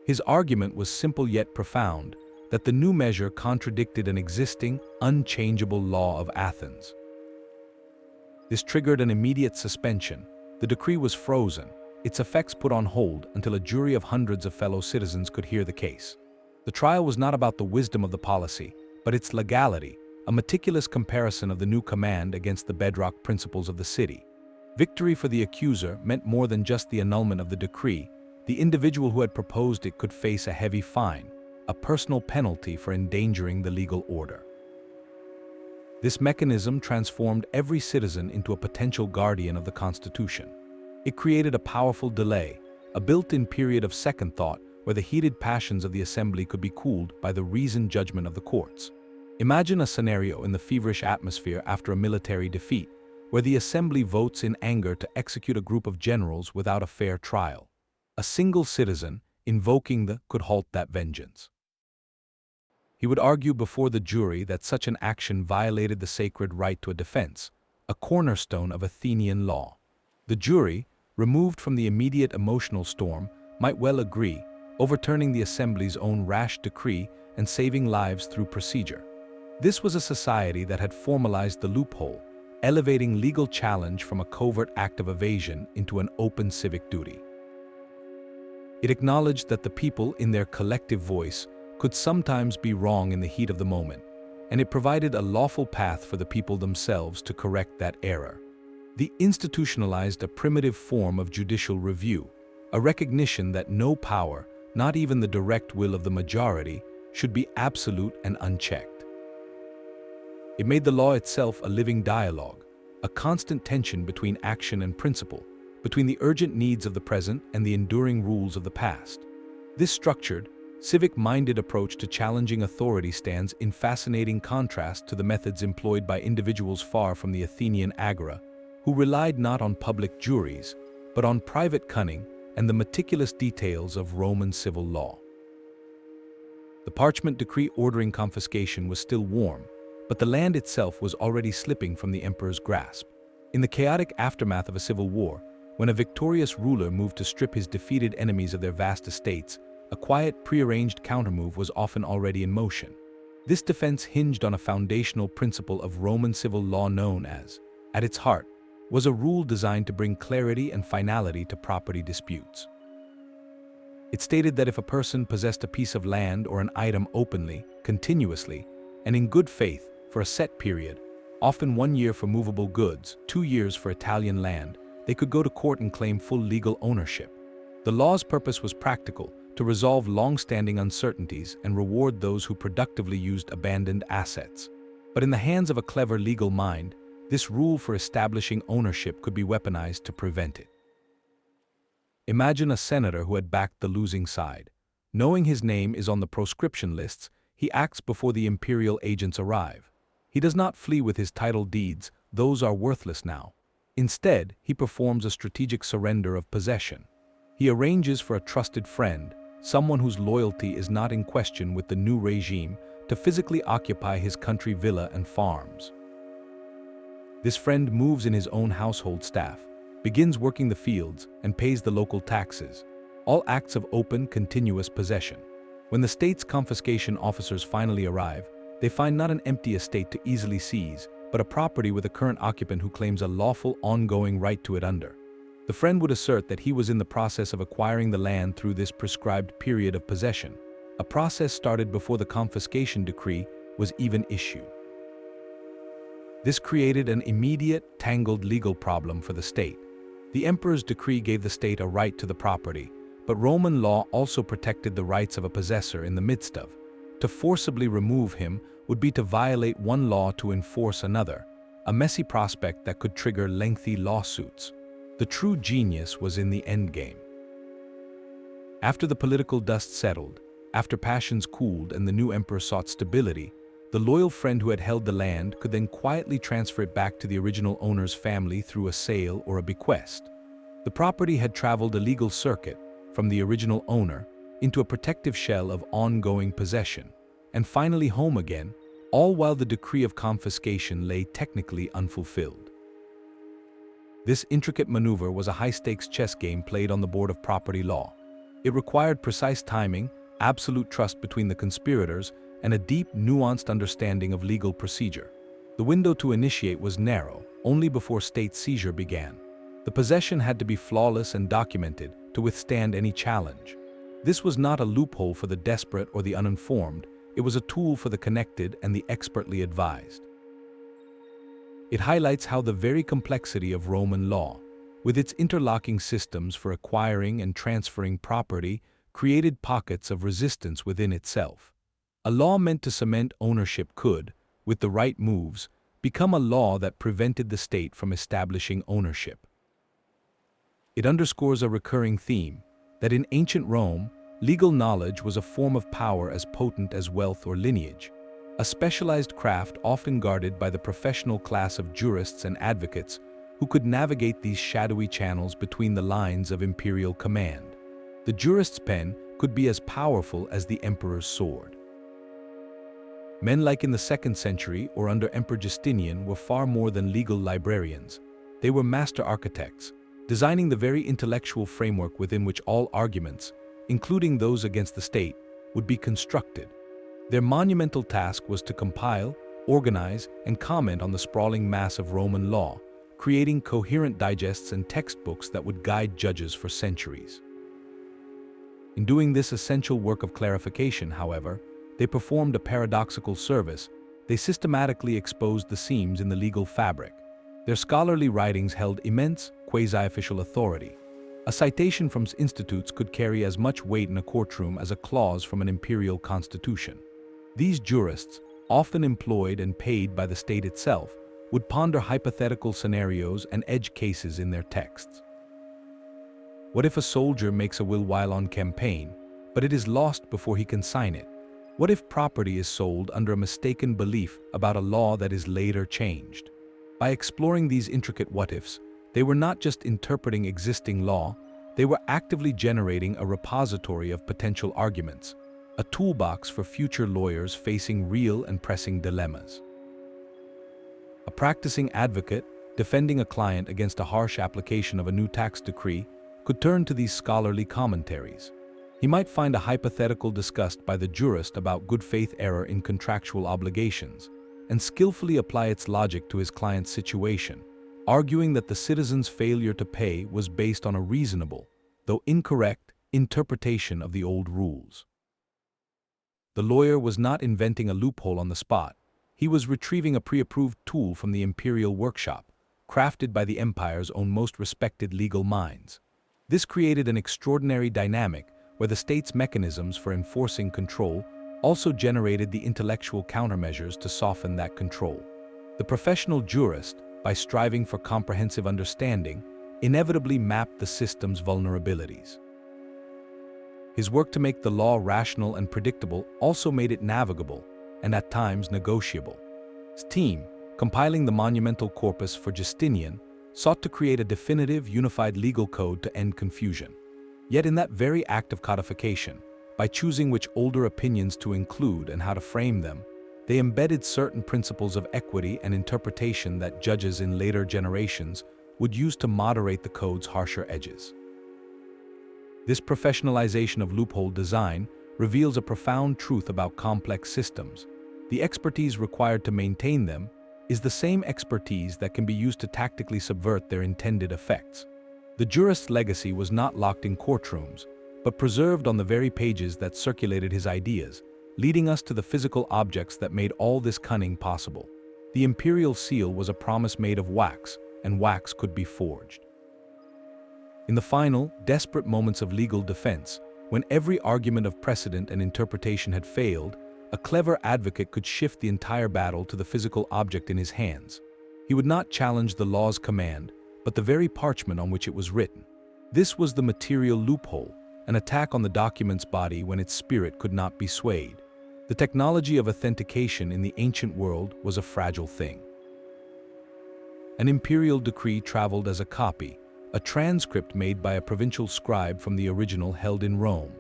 His argument was simple yet profound, that the new measure contradicted an existing, unchangeable law of Athens. This triggered an immediate suspension. The decree was frozen, its effects put on hold until a jury of hundreds of fellow citizens could hear the case. The trial was not about the wisdom of the policy, but its legality, a meticulous comparison of the new command against the bedrock principles of the city. Victory for the accuser meant more than just the annulment of the decree. The individual who had proposed it could face a heavy fine, a personal penalty for endangering the legal order. This mechanism transformed every citizen into a potential guardian of the Constitution. It created a powerful delay, a built-in period of second thought where the heated passions of the assembly could be cooled by the reasoned judgment of the courts. Imagine a scenario in the feverish atmosphere after a military defeat, where the assembly votes in anger to execute a group of generals without a fair trial. A single citizen, invoking could halt that vengeance. He would argue before the jury that such an action violated the sacred right to a defense, a cornerstone of Athenian law. The jury, removed from the immediate emotional storm, might well agree, overturning the assembly's own rash decree and saving lives through procedure. This was a society that had formalized the loophole, elevating legal challenge from a covert act of evasion into an open civic duty. It acknowledged that the people, in their collective voice, could sometimes be wrong in the heat of the moment, and it provided a lawful path for the people themselves to correct that error. They institutionalized a primitive form of judicial review, a recognition that no power, not even the direct will of the majority, should be absolute and unchecked. It made the law itself a living dialogue, a constant tension between action and principle, between the urgent needs of the present and the enduring rules of the past. This structured, civic-minded approach to challenging authority stands in fascinating contrast to the methods employed by individuals far from the Athenian agora, who relied not on public juries, but on private cunning and the meticulous details of Roman civil law. The parchment decree ordering confiscation was still warm, but the land itself was already slipping from the emperor's grasp. In the chaotic aftermath of a civil war, when a victorious ruler moved to strip his defeated enemies of their vast estates, a quiet, prearranged countermove was often already in motion. This defense hinged on a foundational principle of Roman civil law known as, at its heart, was a rule designed to bring clarity and finality to property disputes. It stated that if a person possessed a piece of land or an item openly, continuously, and in good faith for a set period, often 1 year for movable goods, 2 years for Italian land, they could go to court and claim full legal ownership. The law's purpose was practical, to resolve long-standing uncertainties and reward those who productively used abandoned assets. But in the hands of a clever legal mind, this rule for establishing ownership could be weaponized to prevent it. Imagine a senator who had backed the losing side. Knowing his name is on the proscription lists, he acts before the imperial agents arrive. He does not flee with his title deeds, those are worthless now. Instead, he performs a strategic surrender of possession. He arranges for a trusted friend, someone whose loyalty is not in question with the new regime, to physically occupy his country villa and farms. This friend moves in his own household staff, begins working the fields, and pays the local taxes, all acts of open, continuous possession. When the state's confiscation officers finally arrive, they find not an empty estate to easily seize, but a property with a current occupant who claims a lawful, ongoing right to it under. The friend would assert that he was in the process of acquiring the land through this prescribed period of possession, a process started before the confiscation decree was even issued. This created an immediate, tangled legal problem for the state. The emperor's decree gave the state a right to the property, but Roman law also protected the rights of a possessor in the midst of. To forcibly remove him would be to violate one law to enforce another, a messy prospect that could trigger lengthy lawsuits. The true genius was in the endgame. After the political dust settled, after passions cooled and the new emperor sought stability, the loyal friend who had held the land could then quietly transfer it back to the original owner's family through a sale or a bequest. The property had traveled a legal circuit from the original owner into a protective shell of ongoing possession, and finally home again, all while the decree of confiscation lay technically unfulfilled. This intricate maneuver was a high-stakes chess game played on the board of property law. It required precise timing, absolute trust between the conspirators, and a deep, nuanced understanding of legal procedure. The window to initiate was narrow, only before state seizure began. The possession had to be flawless and documented to withstand any challenge. This was not a loophole for the desperate or the uninformed, it was a tool for the connected and the expertly advised. It highlights how the very complexity of Roman law, with its interlocking systems for acquiring and transferring property, created pockets of resistance within itself. A law meant to cement ownership could, with the right moves, become a law that prevented the state from establishing ownership. It underscores a recurring theme, that in ancient Rome, legal knowledge was a form of power as potent as wealth or lineage, a specialized craft often guarded by the professional class of jurists and advocates who could navigate these shadowy channels between the lines of imperial command. The jurist's pen could be as powerful as the emperor's sword. Men like in the 2nd century or under Emperor Justinian were far more than legal librarians. They were master architects, designing the very intellectual framework within which all arguments, including those against the state, would be constructed. Their monumental task was to compile, organize, and comment on the sprawling mass of Roman law, creating coherent digests and textbooks that would guide judges for centuries. In doing this essential work of clarification, however, they performed a paradoxical service. They systematically exposed the seams in the legal fabric. Their scholarly writings held immense, quasi-official authority. A citation from institutes could carry as much weight in a courtroom as a clause from an imperial constitution. These jurists, often employed and paid by the state itself, would ponder hypothetical scenarios and edge cases in their texts. What if a soldier makes a will while on campaign, but it is lost before he can sign it? What if property is sold under a mistaken belief about a law that is later changed? By exploring these intricate what-ifs, they were not just interpreting existing law, they were actively generating a repository of potential arguments, a toolbox for future lawyers facing real and pressing dilemmas. A practicing advocate, defending a client against a harsh application of a new tax decree, could turn to these scholarly commentaries. He might find a hypothetical discussed by the jurist about good faith error in contractual obligations, and skillfully apply its logic to his client's situation, arguing that the citizen's failure to pay was based on a reasonable, though incorrect, interpretation of the old rules. The lawyer was not inventing a loophole on the spot. He was retrieving a pre-approved tool from the imperial workshop, crafted by the empire's own most respected legal minds. This created an extraordinary dynamic where the state's mechanisms for enforcing control also generated the intellectual countermeasures to soften that control. The professional jurist, by striving for comprehensive understanding, inevitably mapped the system's vulnerabilities. His work to make the law rational and predictable also made it navigable, and at times negotiable. His team, compiling the monumental corpus for Justinian, sought to create a definitive, unified legal code to end confusion. Yet in that very act of codification, by choosing which older opinions to include and how to frame them, they embedded certain principles of equity and interpretation that judges in later generations would use to moderate the code's harsher edges. This professionalization of loophole design reveals a profound truth about complex systems. The expertise required to maintain them is the same expertise that can be used to tactically subvert their intended effects. The jurist's legacy was not locked in courtrooms, but preserved on the very pages that circulated his ideas, leading us to the physical objects that made all this cunning possible. The imperial seal was a promise made of wax, and wax could be forged. In the final, desperate moments of legal defense, when every argument of precedent and interpretation had failed, a clever advocate could shift the entire battle to the physical object in his hands. He would not challenge the law's command, but the very parchment on which it was written. This was the material loophole, an attack on the document's body when its spirit could not be swayed. The technology of authentication in the ancient world was a fragile thing. An imperial decree traveled as a copy, a transcript made by a provincial scribe from the original held in Rome.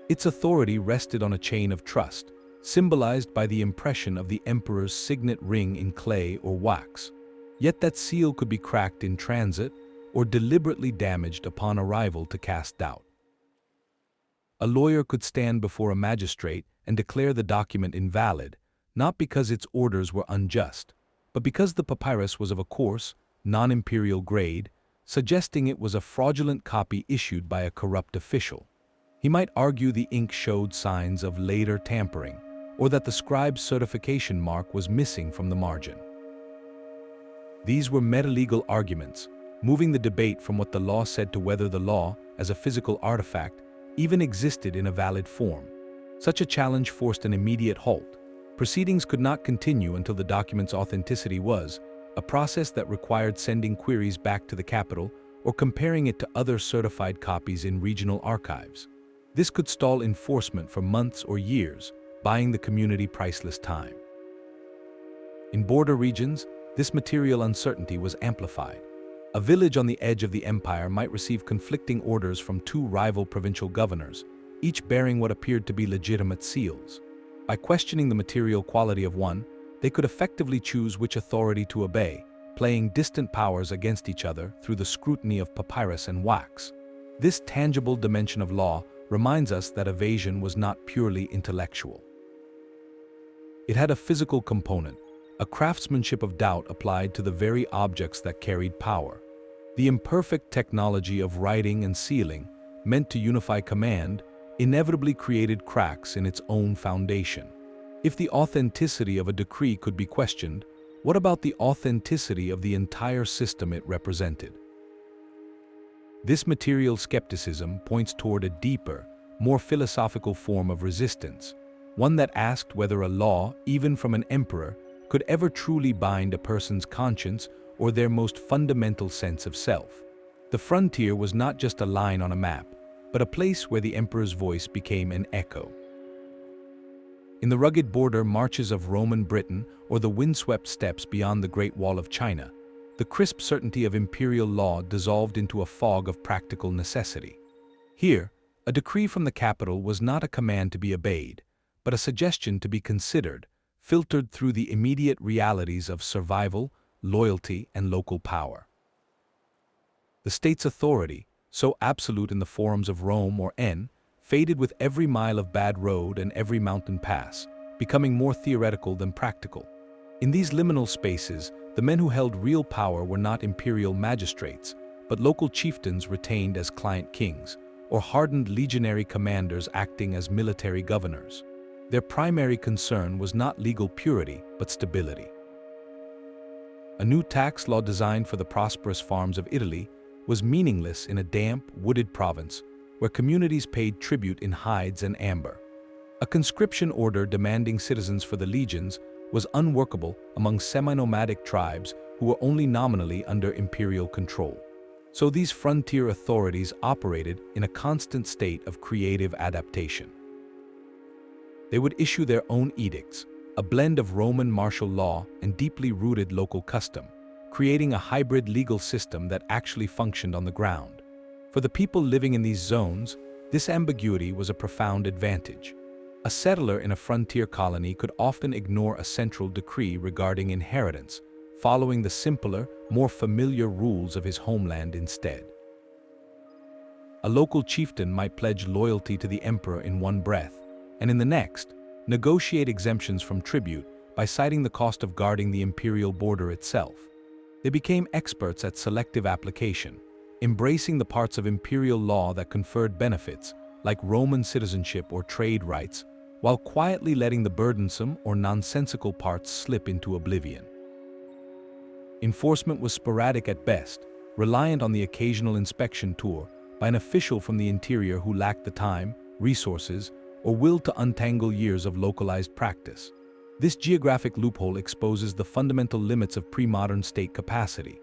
Its authority rested on a chain of trust, symbolized by the impression of the emperor's signet ring in clay or wax. Yet that seal could be cracked in transit or deliberately damaged upon arrival to cast doubt. A lawyer could stand before a magistrate and declare the document invalid, not because its orders were unjust, but because the papyrus was of a coarse, non-imperial grade, suggesting it was a fraudulent copy issued by a corrupt official. He might argue the ink showed signs of later tampering, or that the scribe's certification mark was missing from the margin. These were metalegal arguments, moving the debate from what the law said to whether the law, as a physical artifact, even existed in a valid form. Such a challenge forced an immediate halt. Proceedings could not continue until the document's authenticity was, a process that required sending queries back to the capital or comparing it to other certified copies in regional archives. This could stall enforcement for months or years, buying the community priceless time. In border regions, this material uncertainty was amplified. A village on the edge of the empire might receive conflicting orders from two rival provincial governors, each bearing what appeared to be legitimate seals. By questioning the material quality of one, they could effectively choose which authority to obey, playing distant powers against each other through the scrutiny of papyrus and wax. This tangible dimension of law reminds us that evasion was not purely intellectual. It had a physical component, a craftsmanship of doubt applied to the very objects that carried power. The imperfect technology of writing and sealing, meant to unify command, inevitably created cracks in its own foundation. If the authenticity of a decree could be questioned, what about the authenticity of the entire system it represented? This material skepticism points toward a deeper, more philosophical form of resistance, one that asked whether a law, even from an emperor, could ever truly bind a person's conscience or their most fundamental sense of self. The frontier was not just a line on a map, but a place where the emperor's voice became an echo. In the rugged border marches of Roman Britain or the windswept steppes beyond the Great Wall of China, the crisp certainty of imperial law dissolved into a fog of practical necessity. Here, a decree from the capital was not a command to be obeyed, but a suggestion to be considered, filtered through the immediate realities of survival, loyalty, and local power. The state's authority, so absolute in the forums of Rome or N, faded with every mile of bad road and every mountain pass, becoming more theoretical than practical. In these liminal spaces, the men who held real power were not imperial magistrates, but local chieftains retained as client kings, or hardened legionary commanders acting as military governors. Their primary concern was not legal purity, but stability. A new tax law designed for the prosperous farms of Italy was meaningless in a damp, wooded province where communities paid tribute in hides and amber. A conscription order demanding citizens for the legions was unworkable among semi-nomadic tribes who were only nominally under imperial control. So these frontier authorities operated in a constant state of creative adaptation. They would issue their own edicts, a blend of Roman martial law and deeply rooted local custom, creating a hybrid legal system that actually functioned on the ground. For the people living in these zones, this ambiguity was a profound advantage. A settler in a frontier colony could often ignore a central decree regarding inheritance, following the simpler, more familiar rules of his homeland instead. A local chieftain might pledge loyalty to the emperor in one breath, and in the next, negotiate exemptions from tribute by citing the cost of guarding the imperial border itself. They became experts at selective application, embracing the parts of imperial law that conferred benefits, like Roman citizenship or trade rights, while quietly letting the burdensome or nonsensical parts slip into oblivion. Enforcement was sporadic at best, reliant on the occasional inspection tour by an official from the interior who lacked the time, resources, or will to untangle years of localized practice. This geographic loophole exposes the fundamental limits of pre-modern state capacity.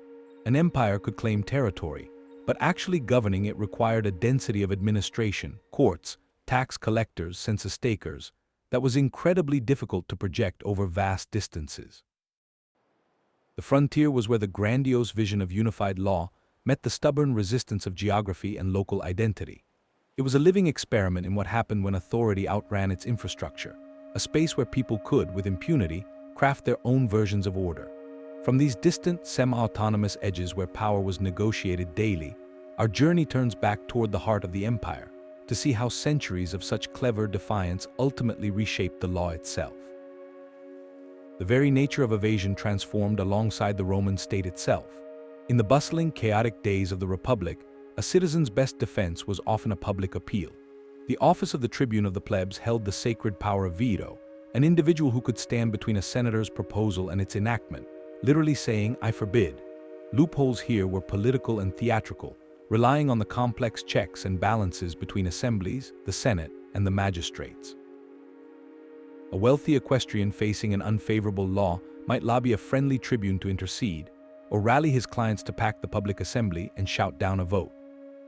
An empire could claim territory, but actually governing it required a density of administration, courts, tax collectors, census takers, that was incredibly difficult to project over vast distances. The frontier was where the grandiose vision of unified law met the stubborn resistance of geography and local identity. It was a living experiment in what happened when authority outran its infrastructure, a space where people could, with impunity, craft their own versions of order. From these distant, semi-autonomous edges where power was negotiated daily, our journey turns back toward the heart of the empire, to see how centuries of such clever defiance ultimately reshaped the law itself. The very nature of evasion transformed alongside the Roman state itself. In the bustling, chaotic days of the Republic, a citizen's best defense was often a public appeal. The office of the tribune of the plebs held the sacred power of veto, an individual who could stand between a senator's proposal and its enactment, literally saying, "I forbid." Loopholes here were political and theatrical, relying on the complex checks and balances between assemblies, the Senate, and the magistrates. A wealthy equestrian facing an unfavorable law might lobby a friendly tribune to intercede, or rally his clients to pack the public assembly and shout down a vote.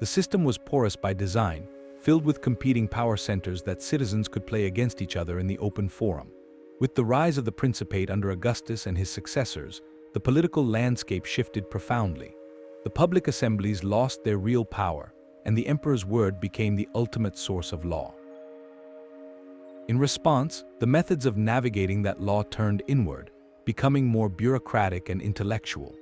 The system was porous by design, filled with competing power centers that citizens could play against each other in the open forum. With the rise of the Principate under Augustus and his successors, the political landscape shifted profoundly. The public assemblies lost their real power, and the emperor's word became the ultimate source of law. In response, the methods of navigating that law turned inward, becoming more bureaucratic and intellectual.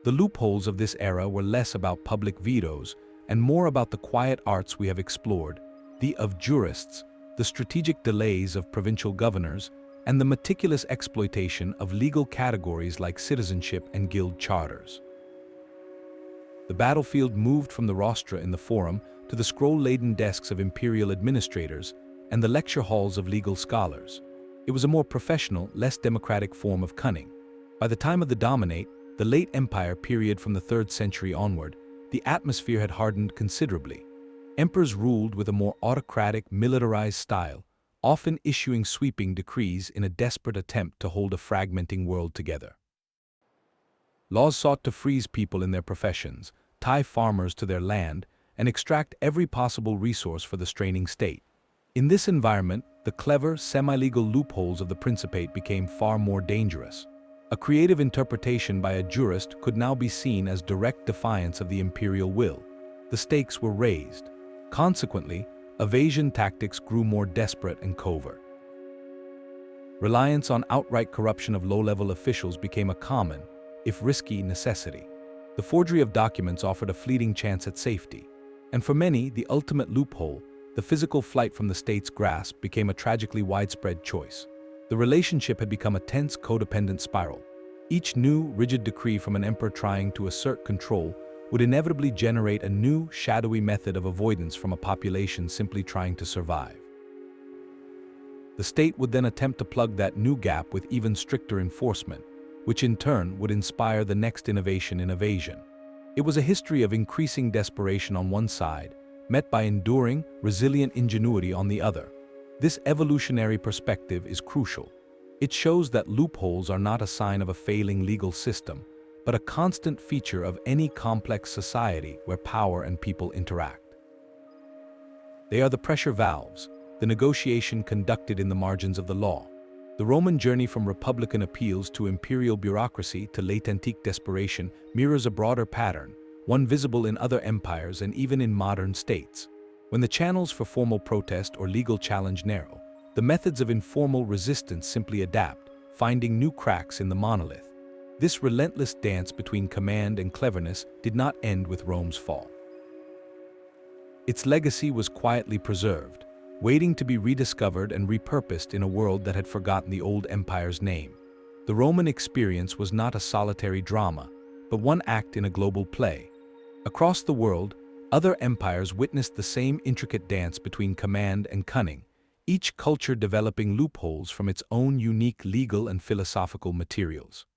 The loopholes of this era were less about public vetoes and more about the quiet arts we have explored, the of jurists, the strategic delays of provincial governors, and the meticulous exploitation of legal categories like citizenship and guild charters. The battlefield moved from the rostra in the forum to the scroll-laden desks of imperial administrators and the lecture halls of legal scholars. It was a more professional, less democratic form of cunning. By the time of the Dominate, the late Empire period from the 3rd century onward, the atmosphere had hardened considerably. Emperors ruled with a more autocratic, militarized style, often issuing sweeping decrees in a desperate attempt to hold a fragmenting world together. Laws sought to freeze people in their professions, tie farmers to their land, and extract every possible resource for the straining state. In this environment, the clever, semi-legal loopholes of the Principate became far more dangerous. A creative interpretation by a jurist could now be seen as direct defiance of the imperial will. The stakes were raised. Consequently, evasion tactics grew more desperate and covert. Reliance on outright corruption of low-level officials became a common, if risky, necessity. The forgery of documents offered a fleeting chance at safety. And for many, the ultimate loophole, the physical flight from the state's grasp, became a tragically widespread choice. The relationship had become a tense, codependent spiral. Each new, rigid decree from an emperor trying to assert control would inevitably generate a new, shadowy method of avoidance from a population simply trying to survive. The state would then attempt to plug that new gap with even stricter enforcement, which in turn would inspire the next innovation in evasion. It was a history of increasing desperation on one side, met by enduring, resilient ingenuity on the other. This evolutionary perspective is crucial. It shows that loopholes are not a sign of a failing legal system, but a constant feature of any complex society where power and people interact. They are the pressure valves, the negotiation conducted in the margins of the law. The Roman journey from republican appeals to imperial bureaucracy to late antique desperation mirrors a broader pattern, one visible in other empires and even in modern states. When the channels for formal protest or legal challenge narrow, the methods of informal resistance simply adapt, finding new cracks in the monolith. This relentless dance between command and cleverness did not end with Rome's fall. Its legacy was quietly preserved, waiting to be rediscovered and repurposed in a world that had forgotten the old empire's name. The Roman experience was not a solitary drama, but one act in a global play. Across the world, other empires witnessed the same intricate dance between command and cunning, each culture developing loopholes from its own unique legal and philosophical materials.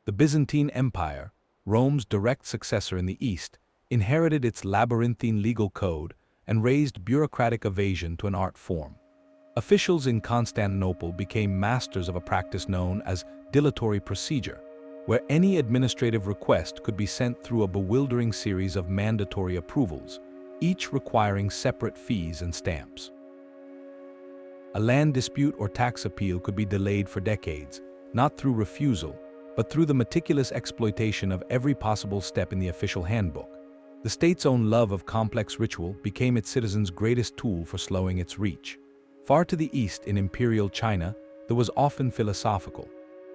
The Byzantine Empire, Rome's direct successor in the East, inherited its labyrinthine legal code and raised bureaucratic evasion to an art form. Officials in Constantinople became masters of a practice known as dilatory procedure, where any administrative request could be sent through a bewildering series of mandatory approvals, each requiring separate fees and stamps. A land dispute or tax appeal could be delayed for decades, not through refusal, but through the meticulous exploitation of every possible step in the official handbook. The state's own love of complex ritual became its citizens' greatest tool for slowing its reach. Far to the east in imperial China, there was often philosophical.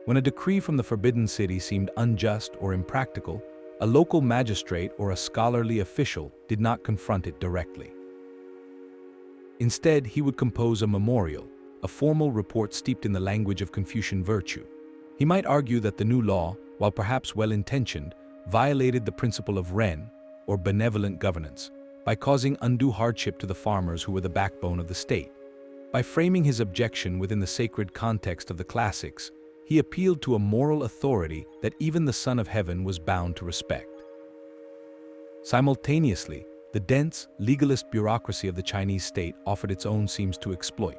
When a decree from the Forbidden City seemed unjust or impractical, a local magistrate or a scholarly official did not confront it directly. Instead, he would compose a memorial, a formal report steeped in the language of Confucian virtue. He might argue that the new law, while perhaps well-intentioned, violated the principle of ren, or benevolent governance, by causing undue hardship to the farmers who were the backbone of the state. By framing his objection within the sacred context of the classics, he appealed to a moral authority that even the Son of Heaven was bound to respect. Simultaneously, the dense, legalist bureaucracy of the Chinese state offered its own seams to exploit.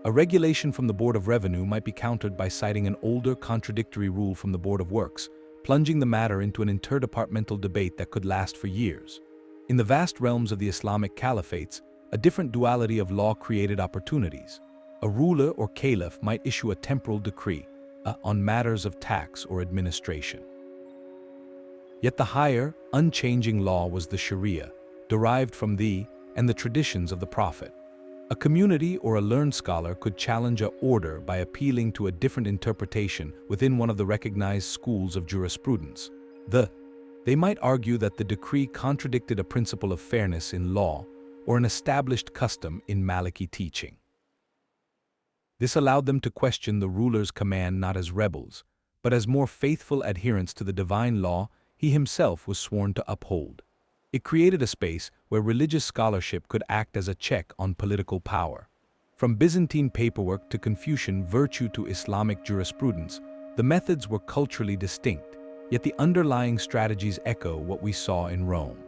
A regulation from the Board of Revenue might be countered by citing an older, contradictory rule from the Board of Works, plunging the matter into an interdepartmental debate that could last for years. In the vast realms of the Islamic caliphates, a different duality of law created opportunities. A ruler or caliph might issue a temporal decree on matters of tax or administration. Yet the higher, unchanging law was the Sharia, derived from and the traditions of the Prophet. A community or a learned scholar could challenge an order by appealing to a different interpretation within one of the recognized schools of jurisprudence. They might argue that the decree contradicted a principle of fairness in law or an established custom in Maliki teaching. This allowed them to question the ruler's command not as rebels, but as more faithful adherents to the divine law he himself was sworn to uphold. It created a space where religious scholarship could act as a check on political power. From Byzantine paperwork to Confucian virtue to Islamic jurisprudence, the methods were culturally distinct, yet the underlying strategies echo what we saw in Rome.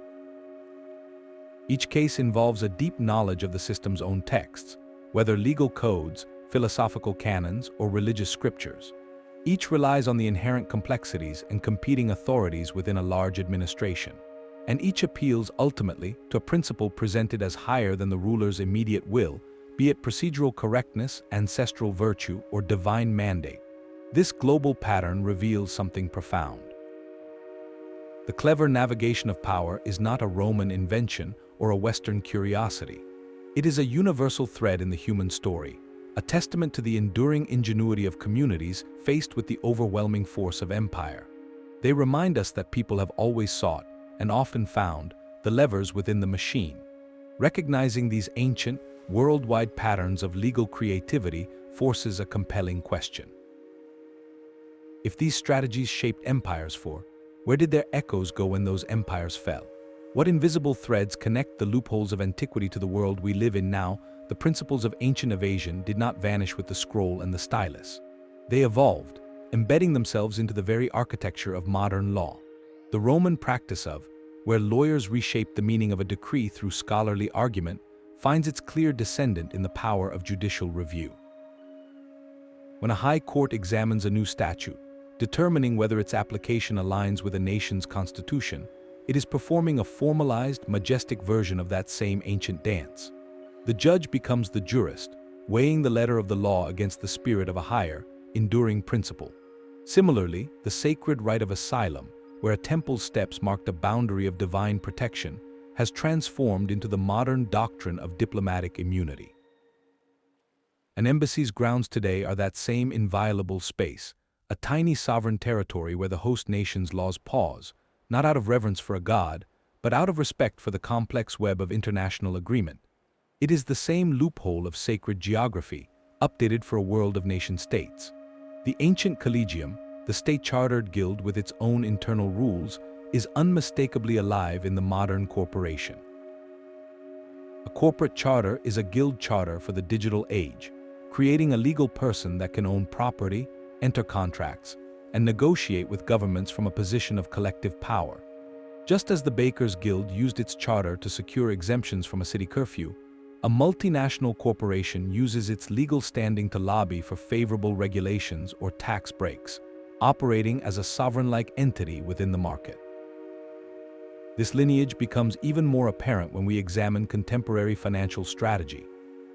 Each case involves a deep knowledge of the system's own texts, whether legal codes, philosophical canons, or religious scriptures. Each relies on the inherent complexities and competing authorities within a large administration. And each appeals ultimately to a principle presented as higher than the ruler's immediate will, be it procedural correctness, ancestral virtue, or divine mandate. This global pattern reveals something profound. The clever navigation of power is not a Roman invention or a Western curiosity. It is a universal thread in the human story, a testament to the enduring ingenuity of communities faced with the overwhelming force of empire. They remind us that people have always sought, and often found, the levers within the machine. Recognizing these ancient, worldwide patterns of legal creativity forces a compelling question. If these strategies shaped empires where did their echoes go when those empires fell? What invisible threads connect the loopholes of antiquity to the world we live in now? The principles of ancient evasion did not vanish with the scroll and the stylus. They evolved, embedding themselves into the very architecture of modern law. The Roman practice where lawyers reshaped the meaning of a decree through scholarly argument, finds its clear descendant in the power of judicial review. When a high court examines a new statute, determining whether its application aligns with a nation's constitution, it is performing a formalized, majestic version of that same ancient dance. The judge becomes the jurist, weighing the letter of the law against the spirit of a higher, enduring principle. Similarly, the sacred rite of asylum, where a temple's steps marked a boundary of divine protection, has transformed into the modern doctrine of diplomatic immunity. An embassy's grounds today are that same inviolable space, a tiny sovereign territory where the host nation's laws pause, not out of reverence for a god, but out of respect for the complex web of international agreement. It is the same loophole of sacred geography, updated for a world of nation-states. The ancient collegium, the state-chartered guild with its own internal rules, is unmistakably alive in the modern corporation. A corporate charter is a guild charter for the digital age, creating a legal person that can own property, enter contracts, and negotiate with governments from a position of collective power. Just as the Bakers Guild used its charter to secure exemptions from a city curfew, a multinational corporation uses its legal standing to lobby for favorable regulations or tax breaks, operating as a sovereign-like entity within the market. This lineage becomes even more apparent when we examine contemporary financial strategy.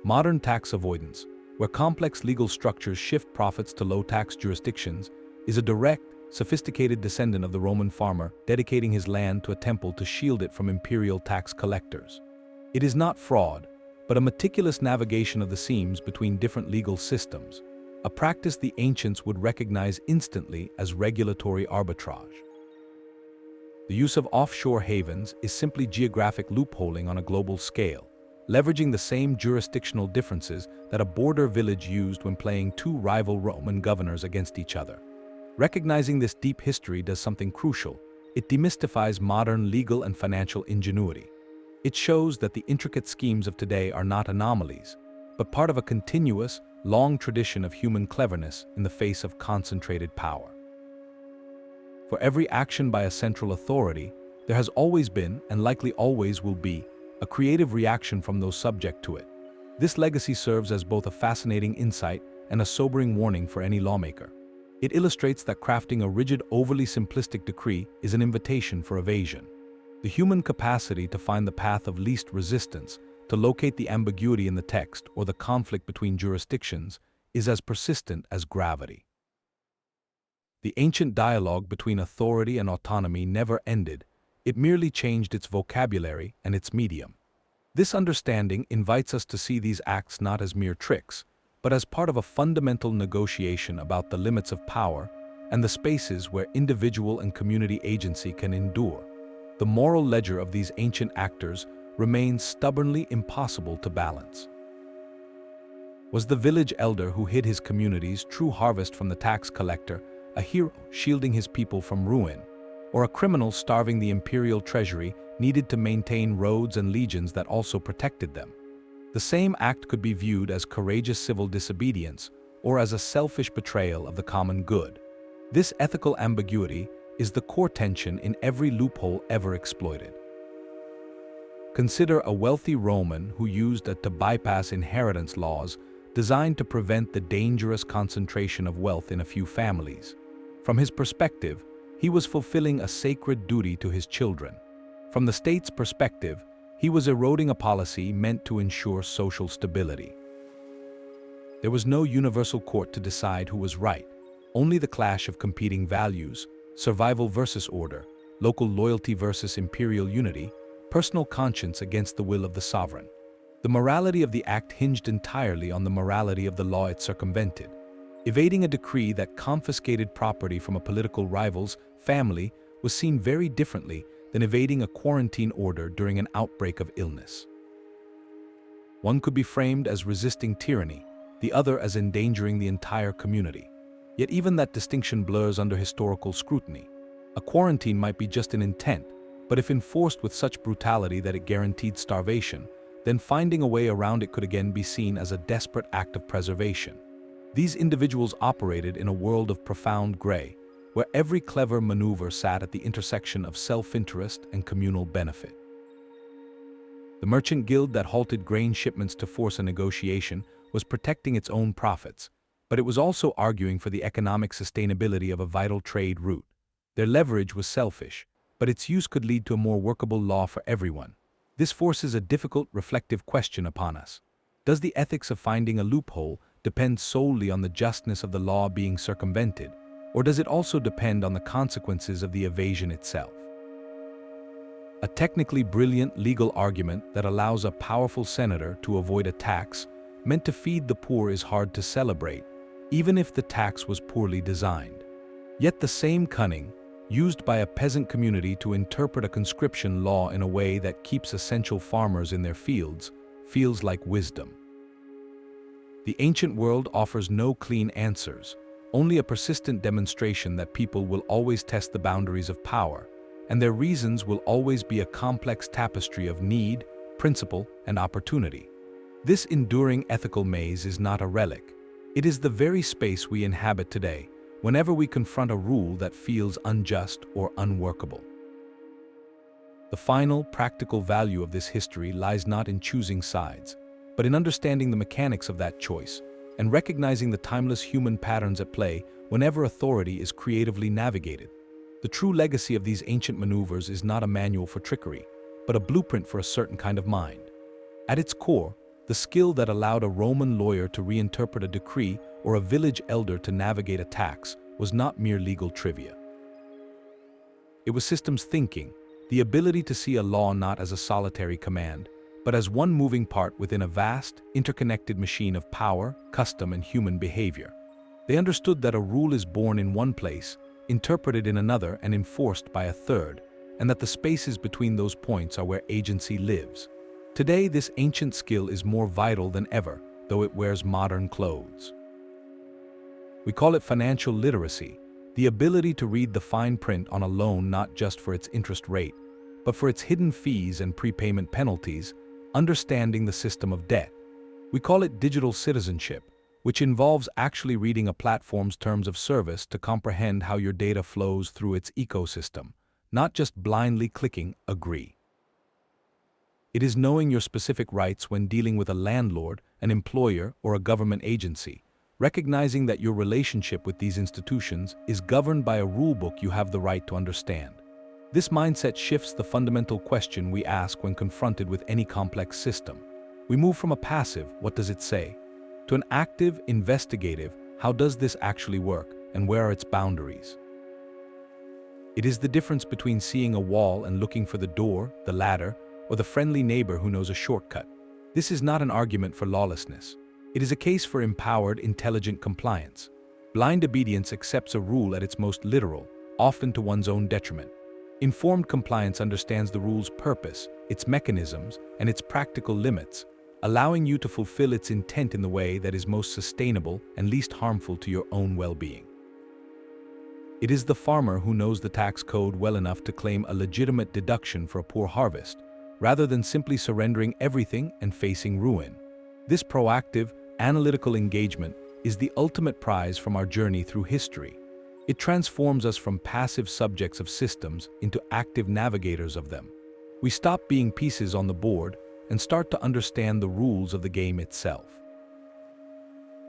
Modern tax avoidance, where complex legal structures shift profits to low-tax jurisdictions, is a direct, sophisticated descendant of the Roman farmer dedicating his land to a temple to shield it from imperial tax collectors. It is not fraud, but a meticulous navigation of the seams between different legal systems, a practice the ancients would recognize instantly as regulatory arbitrage. The use of offshore havens is simply geographic loopholing on a global scale, leveraging the same jurisdictional differences that a border village used when playing two rival Roman governors against each other. Recognizing this deep history does something crucial. It demystifies modern legal and financial ingenuity. It shows that the intricate schemes of today are not anomalies, but part of a continuous, long tradition of human cleverness in the face of concentrated power. For every action by a central authority, there has always been, and likely always will be, a creative reaction from those subject to it. This legacy serves as both a fascinating insight and a sobering warning for any lawmaker. It illustrates that crafting a rigid, overly simplistic decree is an invitation for evasion. The human capacity to find the path of least resistance, to locate the ambiguity in the text or the conflict between jurisdictions, is as persistent as gravity. The ancient dialogue between authority and autonomy never ended. It merely changed its vocabulary and its medium. This understanding invites us to see these acts not as mere tricks, but as part of a fundamental negotiation about the limits of power and the spaces where individual and community agency can endure. The moral ledger of these ancient actors remains stubbornly impossible to balance. Was the village elder who hid his community's true harvest from the tax collector a hero shielding his people from ruin, or a criminal starving the imperial treasury needed to maintain roads and legions that also protected them? The same act could be viewed as courageous civil disobedience or as a selfish betrayal of the common good. This ethical ambiguity is the core tension in every loophole ever exploited. Consider a wealthy Roman who used it to bypass inheritance laws designed to prevent the dangerous concentration of wealth in a few families. From his perspective, he was fulfilling a sacred duty to his children. From the state's perspective, he was eroding a policy meant to ensure social stability. There was no universal court to decide who was right, only the clash of competing values, survival versus order, local loyalty versus imperial unity, personal conscience against the will of the sovereign. The morality of the act hinged entirely on the morality of the law it circumvented. Evading a decree that confiscated property from a political rival's family was seen very differently than evading a quarantine order during an outbreak of illness. One could be framed as resisting tyranny, the other as endangering the entire community. Yet even that distinction blurs under historical scrutiny. A quarantine might be just an intent, but if enforced with such brutality that it guaranteed starvation, then finding a way around it could again be seen as a desperate act of preservation. These individuals operated in a world of profound gray, where every clever maneuver sat at the intersection of self-interest and communal benefit. The merchant guild that halted grain shipments to force a negotiation was protecting its own profits, but it was also arguing for the economic sustainability of a vital trade route. Their leverage was selfish, but its use could lead to a more workable law for everyone. This forces a difficult, reflective question upon us. Does the ethics of finding a loophole depend solely on the justness of the law being circumvented, or does it also depend on the consequences of the evasion itself? A technically brilliant legal argument that allows a powerful senator to avoid a tax meant to feed the poor is hard to celebrate, even if the tax was poorly designed. Yet the same cunning, used by a peasant community to interpret a conscription law in a way that keeps essential farmers in their fields, feels like wisdom. The ancient world offers no clean answers, only a persistent demonstration that people will always test the boundaries of power, and their reasons will always be a complex tapestry of need, principle, and opportunity. This enduring ethical maze is not a relic. It is the very space we inhabit today, whenever we confront a rule that feels unjust or unworkable. The final, practical value of this history lies not in choosing sides, but in understanding the mechanics of that choice, and recognizing the timeless human patterns at play whenever authority is creatively navigated. The true legacy of these ancient maneuvers is not a manual for trickery, but a blueprint for a certain kind of mind. At its core, the skill that allowed a Roman lawyer to reinterpret a decree or a village elder to navigate a tax was not mere legal trivia. It was systems thinking, the ability to see a law not as a solitary command, but as one moving part within a vast, interconnected machine of power, custom, and human behavior. They understood that a rule is born in one place, interpreted in another, and enforced by a third, and that the spaces between those points are where agency lives. Today, this ancient skill is more vital than ever, though it wears modern clothes. We call it financial literacy, the ability to read the fine print on a loan not just for its interest rate, but for its hidden fees and prepayment penalties, understanding the system of debt. We call it digital citizenship, which involves actually reading a platform's terms of service to comprehend how your data flows through its ecosystem, not just blindly clicking agree. It is knowing your specific rights when dealing with a landlord, an employer, or a government agency, recognizing that your relationship with these institutions is governed by a rulebook you have the right to understand. This mindset shifts the fundamental question we ask when confronted with any complex system. We move from a passive, what does it say, to an active, investigative, how does this actually work, and where are its boundaries? It is the difference between seeing a wall and looking for the door, the ladder, or the friendly neighbor who knows a shortcut. This is not an argument for lawlessness. It is a case for empowered, intelligent compliance. Blind obedience accepts a rule at its most literal, often to one's own detriment. Informed compliance understands the rule's purpose, its mechanisms, and its practical limits, allowing you to fulfill its intent in the way that is most sustainable and least harmful to your own well-being. It is the farmer who knows the tax code well enough to claim a legitimate deduction for a poor harvest, rather than simply surrendering everything and facing ruin. This proactive, analytical engagement is the ultimate prize from our journey through history. It transforms us from passive subjects of systems into active navigators of them. We stop being pieces on the board and start to understand the rules of the game itself.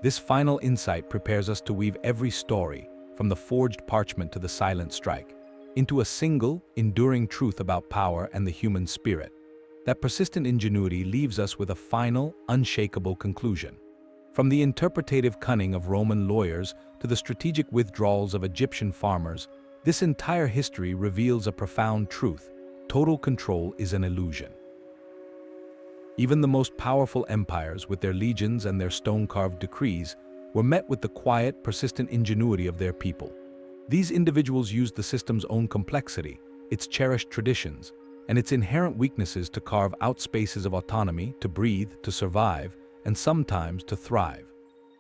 This final insight prepares us to weave every story, from the forged parchment to the silent strike, into a single, enduring truth about power and the human spirit. That persistent ingenuity leaves us with a final, unshakable conclusion. From the interpretative cunning of Roman lawyers to the strategic withdrawals of Egyptian farmers, this entire history reveals a profound truth: total control is an illusion. Even the most powerful empires, with their legions and their stone-carved decrees, were met with the quiet, persistent ingenuity of their people. These individuals used the system's own complexity, its cherished traditions, and its inherent weaknesses to carve out spaces of autonomy, to breathe, to survive, and sometimes to thrive.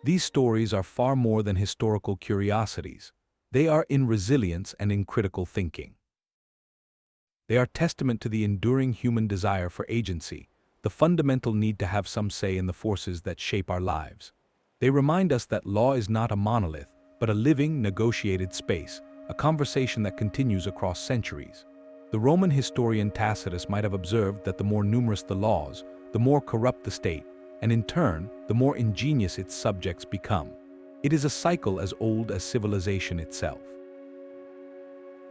These stories are far more than historical curiosities. They are in resilience and in critical thinking. They are testament to the enduring human desire for agency, the fundamental need to have some say in the forces that shape our lives. They remind us that law is not a monolith, but a living, negotiated space, a conversation that continues across centuries. The Roman historian Tacitus might have observed that the more numerous the laws, the more corrupt the state, and in turn, the more ingenious its subjects become. It is a cycle as old as civilization itself.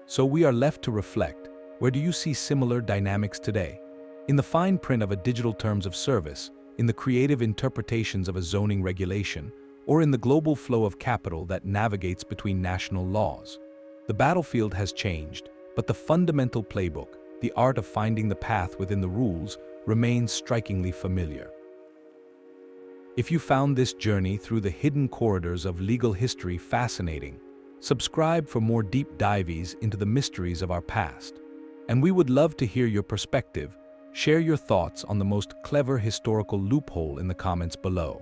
So we are left to reflect, where do you see similar dynamics today? In the fine print of a digital terms of service, in the creative interpretations of a zoning regulation, or in the global flow of capital that navigates between national laws. The battlefield has changed, but the fundamental playbook, the art of finding the path within the rules, remains strikingly familiar. If you found this journey through the hidden corridors of legal history fascinating, subscribe for more deep dives into the mysteries of our past. And we would love to hear your perspective. Share your thoughts on the most clever historical loophole in the comments below.